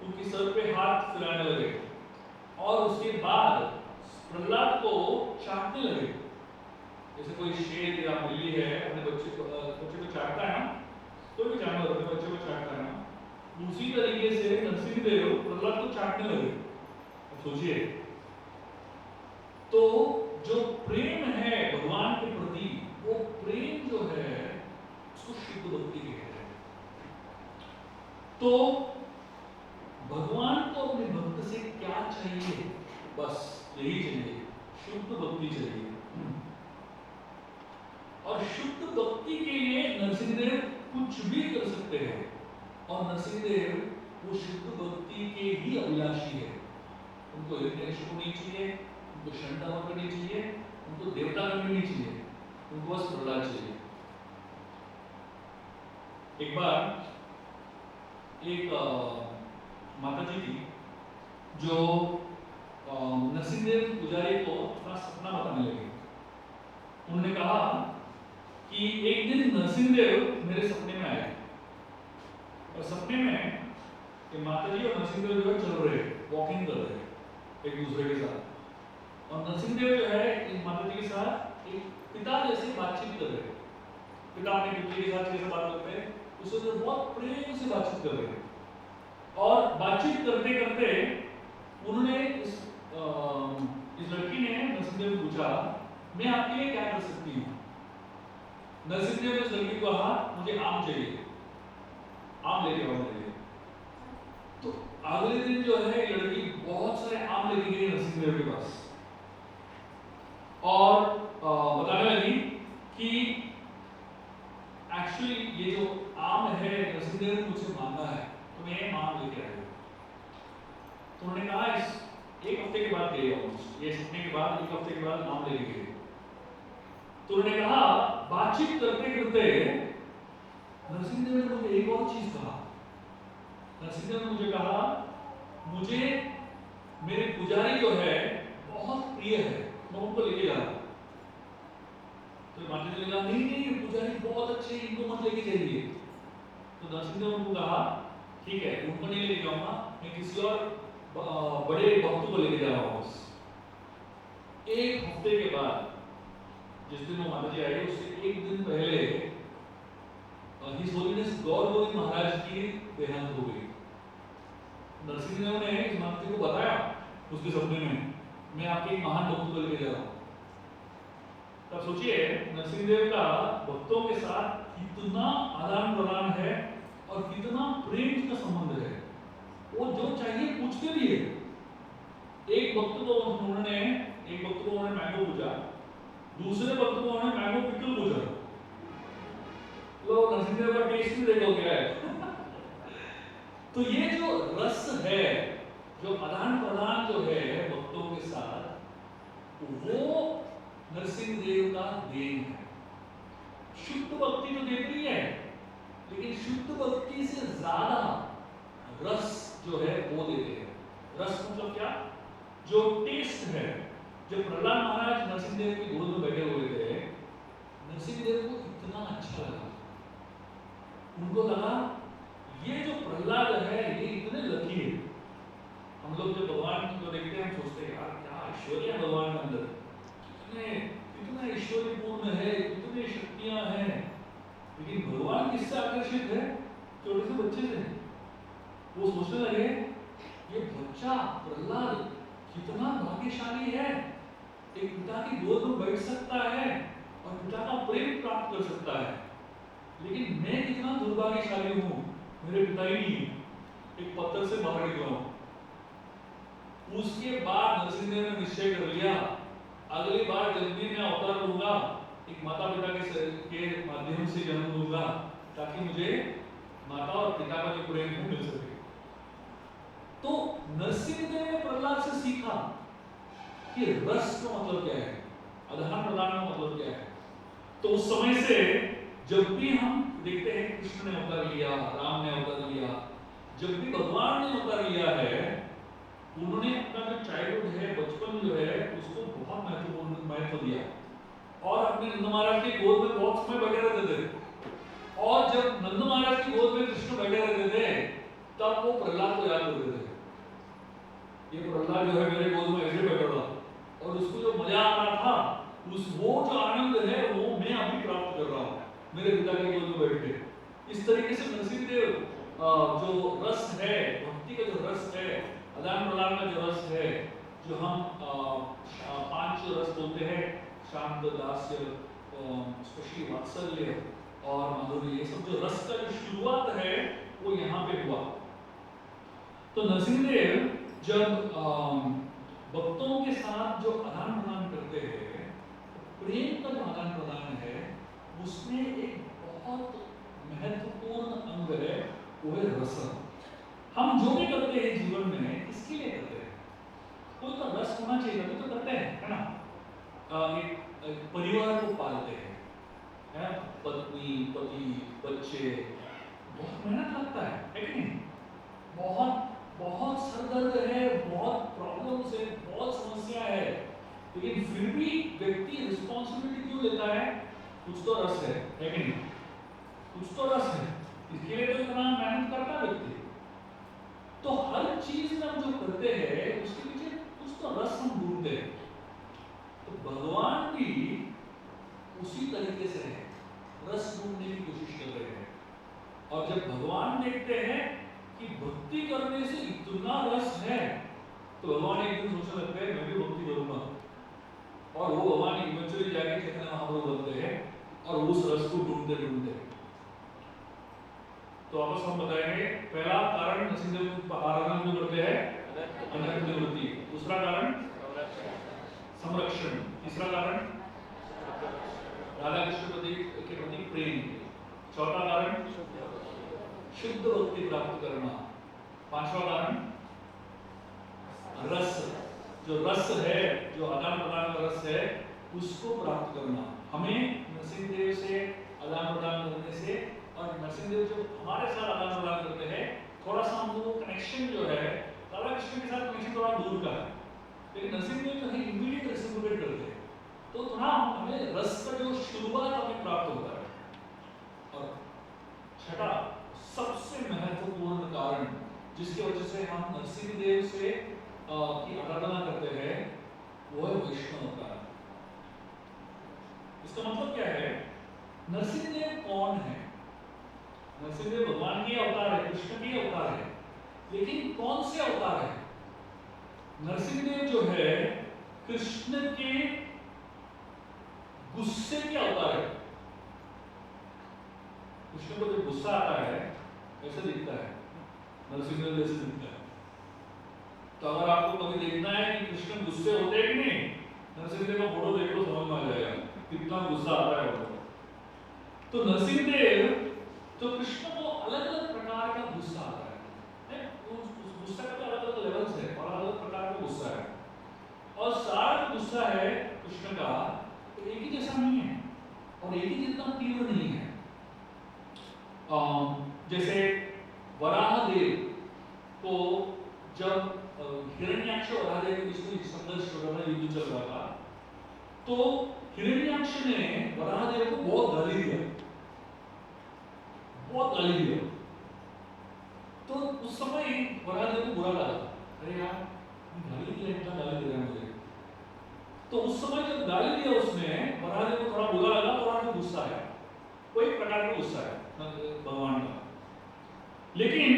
उनके सर पे हाथ फिराने लगे, और उसके बाद प्रहलाद को चाटने लगे। जैसे कोई शेर या बिल्ली है अपने बच्चे को चाटता है ना, कोई भी जानवर अपने बच्चे को चाटता है ना, उसी तरीके से नरसिंहदेव प्रहलाद को चाटने लगे। सोचिए, तो जो प्रेम है भगवान के प्रति, वो प्रेम जो है उसको शुद्ध भक्ति कहते हैं। तो भगवान को अपने भक्त से क्या चाहिए? बस यही चाहिए, शुद्ध भक्ति चाहिए। और शुद्ध भक्ति के लिए नरसिंहदेव कुछ भी कर सकते हैं, और नरसिंहदेव वो शुद्ध भक्ति के ही अभिलाषी है। उनको हिरण्यकशिपु नहीं चाहिए, उनको षंड अमर नहीं चाहिए, उनको देवतागण भी नहीं चाहिए, उनको बस प्रहलाद चाहिए। एक बार एक माता जी थी जो नरसिंहदेव पुजारी को अपना सपना बताने लगे। उन्होंने कहा कि एक दिन नरसिंहदेव मेरे सपने में आए, और सपने में कि माता जी और नरसिंहदेव जो है चल रहे, वॉकिंग कर रहे एक दूसरे के साथ, और नरसिंहदेव जो है इस माता जी के साथ एक पिता जैसे बातचीत कर रहे। पिता अपने पुत्री के साथ कैसे बात करते हैं, उससे बहुत प्रेम से बातचीत कर रहे हैं। और बातचीत करते करते उन्होंने इस लड़की ने नरसिंहदेव को पूछा, मैं आपके लिए क्या कर सकती हूँ? नरसिंहदेव ने उस लड़की को कहा, मुझे आम चाहिए, आम लेके आओ मेरे लिए। तो अगले दिन जो है लड़की बहुत सारे आम लेके गई नरसिंहदेव के पास और बताने लगी कि एक्चुअली ये जो आम है नरसिंहदेव ने मुझसे मांगा है, तो मैं ये आम लेके आई हूँ। तो उन्होंने कहा इस एक हफ्ते के बाद गए, ये सीखने के बाद एक हफ्ते के बाद आम लेके गए। तो उन्होंने कहा, बातचीत करते करते नरसिंहदेव ने मुझे एक और चीज कहा। नरसिंहदेव ने मुझे कहा, मुझे मेरे पुजारी जो है बहुत प्रिय है, मैं उनको लेके जा रहा हूं। तो माता जी ने कहा, नहीं नहीं पुजारी बहुत अच्छे, इनको मत लेके जाइए। तो नरसिंहदेव ने उनको कहा, ठीक है उनको नहीं लेके जाऊंगा, मैं किसी और बड़े भक्तों को लेके जा रहा हूं। एक हफ्ते के बाद जिस दिन वो माता जी आई, उससे एक दिन पहले हिज होलीनेस गौर गोविंद महाराज की देहांत हो गई। नरसिंहदेव ने इस माता जी को बताया उसके सपने में, मैं आपके एक महान भक्त को लेके जा रहा हूं। तब सोचिए नरसिंहदेव का भक्तों के साथ कितना आदान प्रदान है और कितना प्रेम का संबंध है। वो जो चाहिए पूछते भी है। एक भक्त को उन्होंने मैंगो पूजा, दूसरे भक्त को उन्होंने मैंगो पिकल पूजा। तो नरसिंहदेव का टेस्ट भी देखो क्या है। तो ये जो रस है, जो आदान प्रदान जो है भक्तों के साथ, वो नरसिंहदेव का देन है। शुद्ध भक्ति तो देती ही है, लेकिन शुद्ध भक्ति से ज्यादा रस जो है वो देते हैं। रस मतलब क्या? जो टेस्ट है। जब प्रहलाद महाराज नरसिंहदेव की गोद में बैठे हुए थे, नरसिंहदेव को इतना अच्छा लगा, उनको लगा ये जो प्रहलाद है ये इतने लकी है। हम लोग जब भगवान को देखते हैं सोचते हैं यार क्या ऐश्वर्य है भगवान के अंदर, कितना ऐश्वर्यपूर्ण है, कितनी शक्तियां हैं। लेकिन भगवान किससे आकर्षित है? छोटे से बच्चे से। वो सोचने लगे ये बच्चा प्रहलाद कितना भाग्यशाली है, एक पिता की गोद में बैठ सकता है और पिता का प्रेम प्राप्त कर सकता है। लेकिन मैं कितना दुर्भाग्यशाली हूं, मेरे पिता ही नहीं, एक पत्थर से बाहर निकला हूं। उसके बाद नरसिंहदेव ने निश्चय कर लिया, अगली बार जब भी मैं अवतार लूंगा, एक माता पिता के माध्यम से जन्म लूंगा, ताकि मुझे माता और पिता का जो प्रेम है मिल सके। तो नरसिंहदेव ने प्रहलाद से सीखा कि रस का मतलब क्या है, आदान प्रदान का मतलब क्या है। तो उस समय से जब भी हम देखते हैं कृष्ण ने अवतार लिया, राम ने अवतार लिया, जब भी भगवान ने अवतार लिया है, उन्होंने अपना जो चाइल्डहुड है, बचपन जो है, उसको बहुत महत्वपूर्ण महत्व दिया और अपने नंद महाराज की गोद में बहुत समय बैठे रहते थे। और जब नंद महाराज की गोद में कृष्ण बैठे रहते थे, तब वो प्रहलाद को याद करते थे। ये प्रहलाद जो है मेरे गोद में ऐसे बैठा था और उसको जो मजा आ रहा था, वो जो आनंद है वो मैं अभी प्राप्त कर रहा हूँ मेरे पिता के गोद में बैठ के। इस तरीके से नरसिंहदेव जो रस है, भक्ति का जो रस है, आदान प्रदान का जो रस है, जो हम 5 रस बोलते हैं, शांत, दास्य, स्पेशली वात्सल्य और माधुर्य, ये सब जो रस का जो शुरुआत है वो यहाँ पे हुआ। तो नरसिंहदेव जब भक्तों के साथ जो आदान प्रदान करते हैं, प्रेम का जो आदान प्रदान है, उसमें एक बहुत महत्वपूर्ण अंग है, वो है रस। हम जो भी करते हैं जीवन में, इसके लिए करते हैं। कोई तो रस होना चाहिए, तभी तो करते हैं, है ना। एक परिवार को पालते हैं, पत्नी, पति, बच्चे, बहुत मेहनत लगता है कि नहीं? बहुत सरदर्द है, बहुत प्रॉब्लम्स है, बहुत समस्या है, लेकिन फिर भी व्यक्ति रिस्पॉन्सिबिलिटी क्यों लेता है? कुछ तो रस है कि नहीं? कुछ तो रस है, इसके लिए तो इतना मेहनत करता है व्यक्ति। तो हर चीज में हम जो करते हैं उसके पीछे कुछ तो रस हम ढूंढते हैं। तो भगवान भी उसी तरीके से है, रस ढूंढने की कोशिश कर रहे हैं। और जब भगवान देखते हैं कि भक्ति करने से इतना रस है, तो भगवान एक दिन सोचने लगते हैं मैं भी भक्ति करूंगा, और वो भगवान इवेंचुअली जाके चैतन्य महाप्रभु बनते हैं और उस रस को ढूंढते ढूंढते। तो आपस हम बताएंगे, पहला कारण नरसिंहदेव आराधना क्यों करते हैं, अनर्थ निवृत्ति। दूसरा कारण संरक्षण। तीसरा कारण राधा कृष्ण के प्रति प्रेम। चौथा कारण शुद्ध भक्ति प्राप्त करना। पांचवा कारण रस, जो रस है, जो आदान प्रदान का रस है, उसको प्राप्त करना। हमें नरसिंहदेव से आदान प्रदान करने से, और नरसिंहदेव जो हमारे साथ आदान प्रदान करते हैं, थोड़ा सा हमको कनेक्शन जो है राधा कृष्ण के साथ कनेक्शन थोड़ा दूर का है, लेकिन नरसिंहदेव जो है इमीडिएट रेसिप्रोकेट करते हैं, तो थोड़ा हमें रस का जो शुरुआत हमें प्राप्त होता है। और छठा सबसे महत्वपूर्ण कारण जिसकी वजह से हम नरसिंहदेव से की आराधना करते हैं, वो है वैष्णव कारण। इसका मतलब क्या है, नरसिंहदेव कौन है? नरसिंहदेव भगवान के अवतार है, कृष्ण के अवतार है, लेकिन कौन से अवतार है? नरसिंहदेव जो है कृष्ण के गुस्से के अवतार है। कृष्ण को जब गुस्सा आता है ऐसे दिखता है, नरसिंहदेव जैसे दिखता है। तो अगर आपको कभी देखना है कि कृष्ण गुस्से होते हैं कि नहीं, नरसिंहदेव का फोटो देख लो, समझ में आ जाएगा कितना गुस्सा आता है वो। तो नरसिंहदेव तो कृष्ण को अलग अलग प्रकार का गुस्सा आता है, उस गुस्सा का अलग अलग लेवल्स है और अलग अलग प्रकार का गुस्सा है, और सारा गुस्सा है कृष्ण का तो एक ही जैसा नहीं है और एक ही जितना तीव्र नहीं है। जैसे वराहदेव को जब हिरण्याक्ष और वराहदेव के बीच में संघर्ष हो रहा था, युद्ध चल रहा था, तो हिरण्याक्ष ने वराहदेव को बहुत गाली दिया, बहुत गाली दिया। तो उस समय वराहदेव को बुरा लगा, अरे यार गाली दिया, इतना गाली दे रहा है मुझे। तो उस समय जब गाली दिया उसने, वराहदेव को थोड़ा बुरा लगा, थोड़ा गुस्सा है, कोई प्रकार का गुस्सा है भगवान का। लेकिन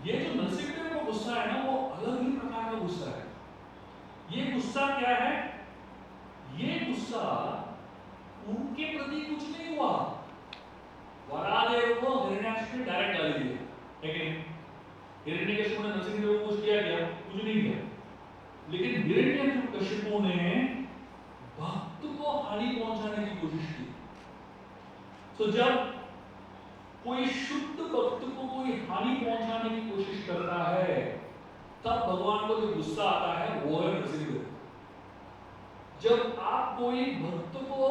ये जो नरसिंहदेव का गुस्सा है ना, वो अलग ही प्रकार का गुस्सा है। ये गुस्सा क्या है? ये गुस्सा उनके प्रति कुछ नहीं हुआ। वराहदेव को हिरण्याक्ष ने डायरेक्ट गाली दिया, लेकिन हिरण्यकशिपु ने नरसिंहदेव को कुछ किया क्या? कुछ नहीं किया। लेकिन हिरण्यकशिपु ने भक्त को हानि पहुंचाने की कोशिश की। तो जब कोई शुद्ध भक्त को कोई हानि पहुंचाने की कोशिश करता है, तब भगवान को जो गुस्सा आता है वो है नरसिंहदेव। जब आप कोई भक्त को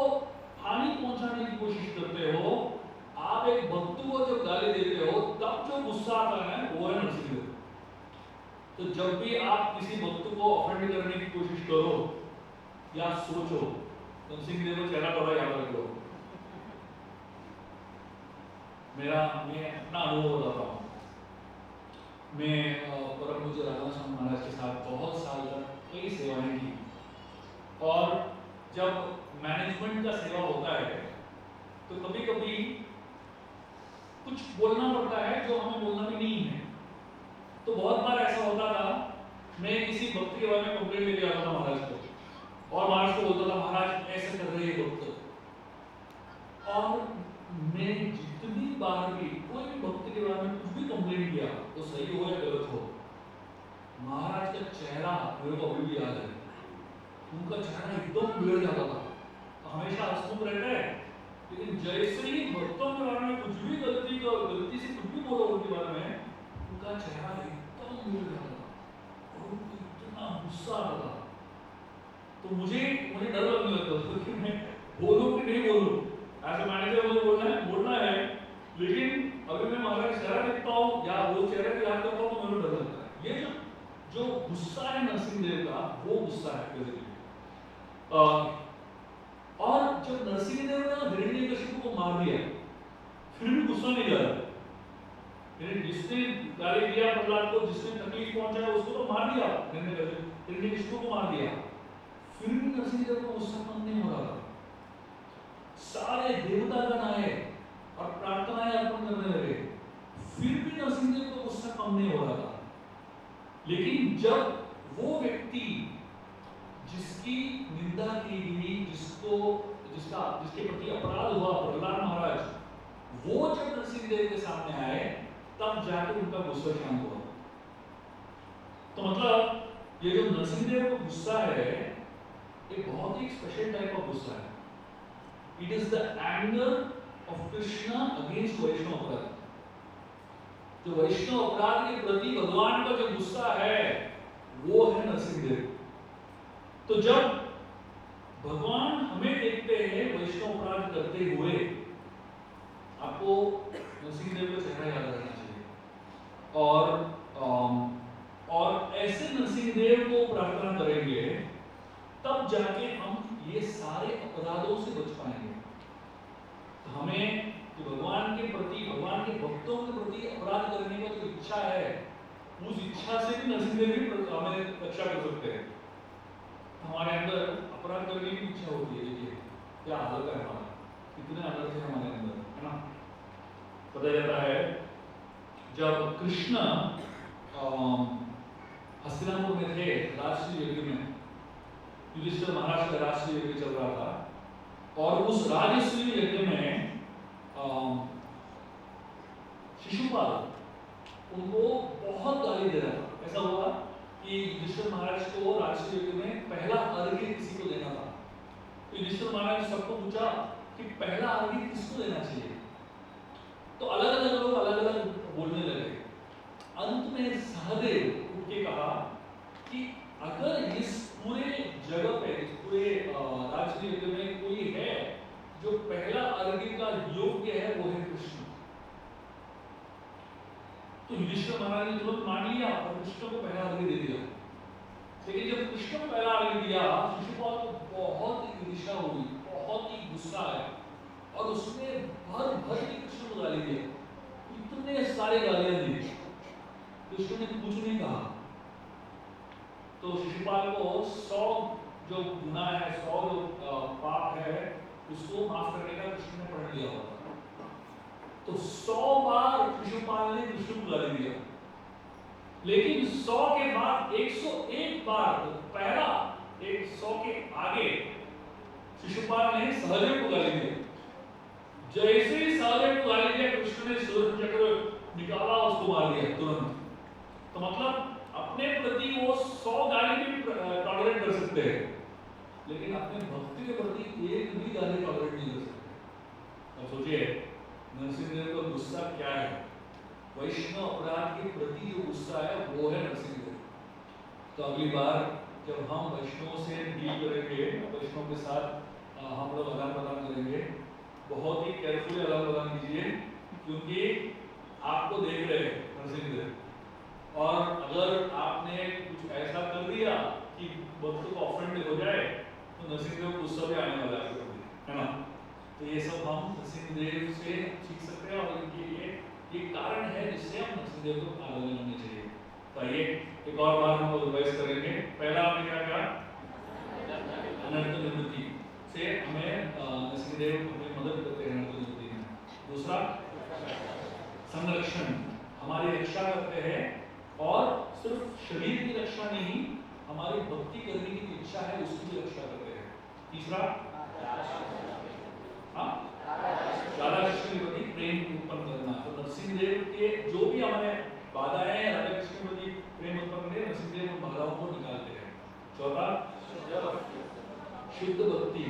हानि पहुंचाने की कोशिश करते हो, आप एक भक्त को जब गाली देते हो, तब जो गुस्सा आता है वो है नरसिंहदेव। तो जब भी आप किसी भक्त को ऑफेंड करने की कोशिश करो या सोचो, नरसिंहदेव का चेहरा थोड़ा याद रख लो। मैं अपना अनुभव बताता हूँ। मैं परम पूज्य राधा स्वामी महाराज के साथ बहुत साल तक कई सेवाएं की, और जब मैनेजमेंट का सेवा होता है तो कभी कभी कुछ बोलना पड़ता है जो हमें बोलना भी नहीं है। तो बहुत बार ऐसा होता था, मैं किसी भक्त के बारे में कंप्लेंट लेके आता था महाराज को, और महाराज को बोलता था महाराज ऐसे कर रहे हैं भक्त। और मैं जितनी बार भी कोई भी भक्त के बारे में कुछ भी कंप्लेंट किया, तो सही हो या गलत हो, महाराज का चेहरा मेरे को अभी भी याद है। उनका चेहरा एकदम बिगड़ जाता था, तो हमेशा हंसमुख रहता है, लेकिन जैसे ही भक्तों के बारे में कुछ भी गलती से कुछ भी बोलो उनके बारे में, उनका चेहरा एकदम बिगड़ जाता था और उनको इतना गुस्सा आता था। तो मुझे डर लगने लगता था कि मैं बोलूं कि नहीं बोलूं। ऐसे मैनेजर मुझे बोलना है, लेकिन अभी मैं महाराज चेहरा देखता हूँ या वो चेहरा को याद करता हूँ तो मुझे डर लगता है। ये जो गुस्सा है नरसिंहदेव का, वो गुस्सा है। और जब नरसिंहदेव ने हिरण्यकशिपु को मार दिया, फिर भी गुस्सा नहीं जा रहा। जिसने गाली दिया प्रहलाद को, जिसने तकलीफ पहुंचाया, उसको तो मार दिया, हिरण्यकशिपु को मार दिया, फिर भी नरसिंहदेव को गुस्सा कम नहीं हो रहा था। सारे देवतागण आए और प्रार्थनाएं अर्पण करने लगे, फिर भी नरसिंहदेव को गुस्सा कम कम नहीं हो रहा था। लेकिन जब वो व्यक्ति जिसकी निंदा की गई, जिसके प्रति अपराध हुआ, प्रहलाद महाराज, वो जब नरसिंहदेव के सामने आए तब जाकर उनका गुस्सा शांत हुआ। तो मतलब ये जो नरसिंहदेव का गुस्सा है, ये बहुत ही स्पेशल टाइप का गुस्सा है। It is the anger of Krishna against Vaishnav अपराध। जो वैष्णव अपराध के प्रति भगवान का जो गुस्सा है वो है नरसिंहदेव। तो जब भगवान हमें देखते हैं वैष्णव अपराध करते हुए, आपको नरसिंहदेव का चेहरा याद रखना चाहिए और ऐसे नरसिंहदेव को प्रार्थना करेंगे तब जाके हम ये सारे अपराधों से बच पाएंगे। तो हमें जो भगवान के प्रति, भगवान के भक्तों के प्रति अपराध करने का जो इच्छा है, उस इच्छा से भी नरसिंहदेव भी हमें रक्षा कर सकते हैं। हमारे अंदर अपराध करने की इच्छा होती है, देखिए क्या हालत है हमारा, कितने अनर्थ है हमारे अंदर, है ना। बताया जाता है जब कृष्ण हस्तिनापुर में थे, राष्ट्रीय यज्ञ में, युधिष्ठिर महाराज का राष्ट्रीय यज्ञ चल रहा था और उस राजसूय यज्ञ में शिशुपाल उनको बहुत गाली दे रहा था। ऐसा हुआ कि युधिष्ठिर महाराज को राष्ट्रीय यज्ञ में पहला अर्घ्य किसी को देना था। तो युधिष्ठिर महाराज ने सबको पूछा कि पहला अर्घ्य किसको देना चाहिए। तो अलग अलग लोग अलग अलग बोलने लगे। अंत में सहदेव उठ के कहा कि अगर इस पूरे जगह पे, इस पूरे राष्ट्रीय यज्ञ में कोई है जो पहला अर्घ्य का योग्य है, वो है कृष्ण। तो युधिष्ठिर महाराज ने तुरंत मान लिया और कृष्ण को पहला अर्घ्य दे दिया। लेकिन जब कृष्ण को पहला अर्घ्य दिया, शिशुपाल को बहुत ईर्ष्या हुई, बहुत ही गुस्सा आया और उसने भर भर के कृष्ण को गाली दिया, इतने सारे गालियां दी। कृष्ण ने कुछ नहीं कहा। तो शिशुपाल को 100 जो गुनाह है, 100 जो पाप है, उसको माफ करने का कृष्ण ने प्रण लिया होता। तो 100 बार शिशुपाल ने कृष्ण को गाली दिया, लेकिन 100 के बाद 101 बार, पहला 100 के आगे शिशुपाल ने सहदेव को गाली दिया। जैसे ही सहदेव को गाली दिया, कृष्ण ने सुदर्शन चक्र निकाला, उसको मार दिया तुरंत। तो मतलब अपने प्रति वो 100 गाली भी टॉलरेट कर सकते हैं, लेकिन अपने भक्ति के प्रति एक भी गाली टॉलरेट नहीं कर सकते। अब सोचिए नरसिंहदेव का गुस्सा क्या है। वैष्णव अपराध के प्रति जो गुस्सा है वो है नरसिंहदेव। तो अगली बार जब हम वैष्णव से डील करेंगे, वैष्णव के साथ हम लोग आदान प्रदान करेंगे, बहुत ही केयरफुली आदान प्रदान कीजिए, क्योंकि आपको देख रहे हैं नरसिंहदेव। और अगर आपने कुछ ऐसा कर दिया कि भक्त को ऑफेंड हो जाए, तो नरसिंहदेव को गुस्सा भी आने वाला है ना। तो ये सब हम नरसिंहदेव से सीख सकते हैं और इनके लिए ये कारण है जिससे हम नरसिंहदेव को आगे लेना चाहिए। तो आइए एक और बार हम रिवाइज करेंगे। पहला हमने क्या किया, अनर्थ निवृत्ति से हमें नरसिंहदेव हमें मदद करते हैं अनर्थ निवृत्ति में। दूसरा संरक्षण, हमारी रक्षा करते हैं और सिर्फ शरीर की रक्षा नहीं, हमारी भक्ति करने की इच्छा है उसकी भी रक्षा करते हैं। तीसरा राधा कृष्ण के प्रति प्रेम उत्पन्न करना। तो नरसिंहदेव के जो भी हमारे बाधाएं हैं, राधा कृष्ण के प्रति प्रेम उत्पन्न करने, नरसिंहदेव उन बाधाओं को निकालते हैं। चौथा शुद्ध भक्ति।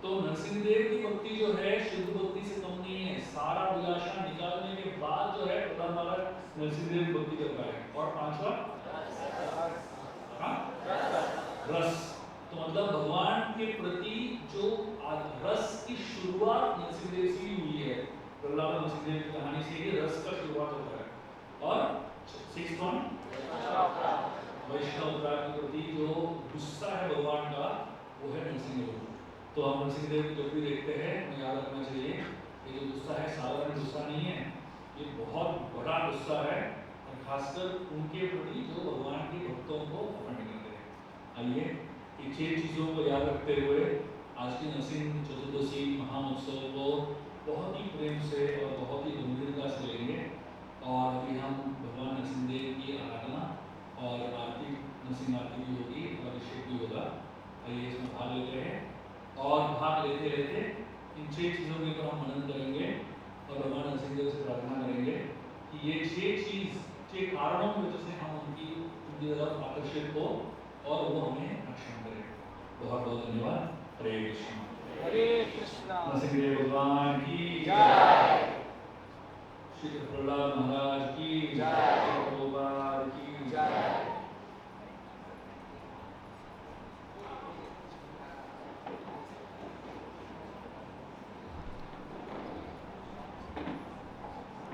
तो नरसिंहदेव की भक्ति जो है शुद्ध भक्ति से कम नहीं है। सारा विलासा निकालने के बाद जो है प्रधान महाराज नरसिंहदेव की भक्ति करता है। और पांचवा रस। तो मतलब भगवान के प्रति जो रस की शुरुआत नरसिंहदेव से ही हुई है। प्रहलाद नरसिंहदेव की कहानी से ही रस का शुरुआत होता है। और 6th वन वैष्णव अपराध के प्रति जो गुस्सा है भगवान का, वो है नरसिंहदेव। तो हम नरसिंहदेव को जब भी देखते हैं हमें याद रखना चाहिए ये जो गुस्सा है साधारण गुस्सा नहीं है, ये बहुत बड़ा गुस्सा है, और खासकर उनके प्रति जो भगवान के भक्तों को ऑफेंड करते हैं। आइए इन 6 चीज़ों को याद रखते हुए आज की नरसिंह चतुर्दशी महाउत्सव को बहुत ही प्रेम से और बहुत ही गंभीरता से लेंगे। और अभी हम भगवान नरसिंहदेव की आराधना और आरती, नरसिंह आरती भी होगी और अभिषेक भी होगा। आइए इसमें भाग लेते हैं और भाग लेते लेते इन 6 चीज़ों के ऊपर हम मनन करेंगे और भगवान नरसिंहदेव से प्रार्थना करेंगे कि ये 6 कारणों की वजह से हम उनकी तरफ आकर्षित हो और वो हमें रक्षण करें। बहुत बहुत धन्यवाद। हरे कृष्ण। हरे कृष्णा। नरसिंहदेव भगवान की जय। श्री प्रहलाद महाराज की जय।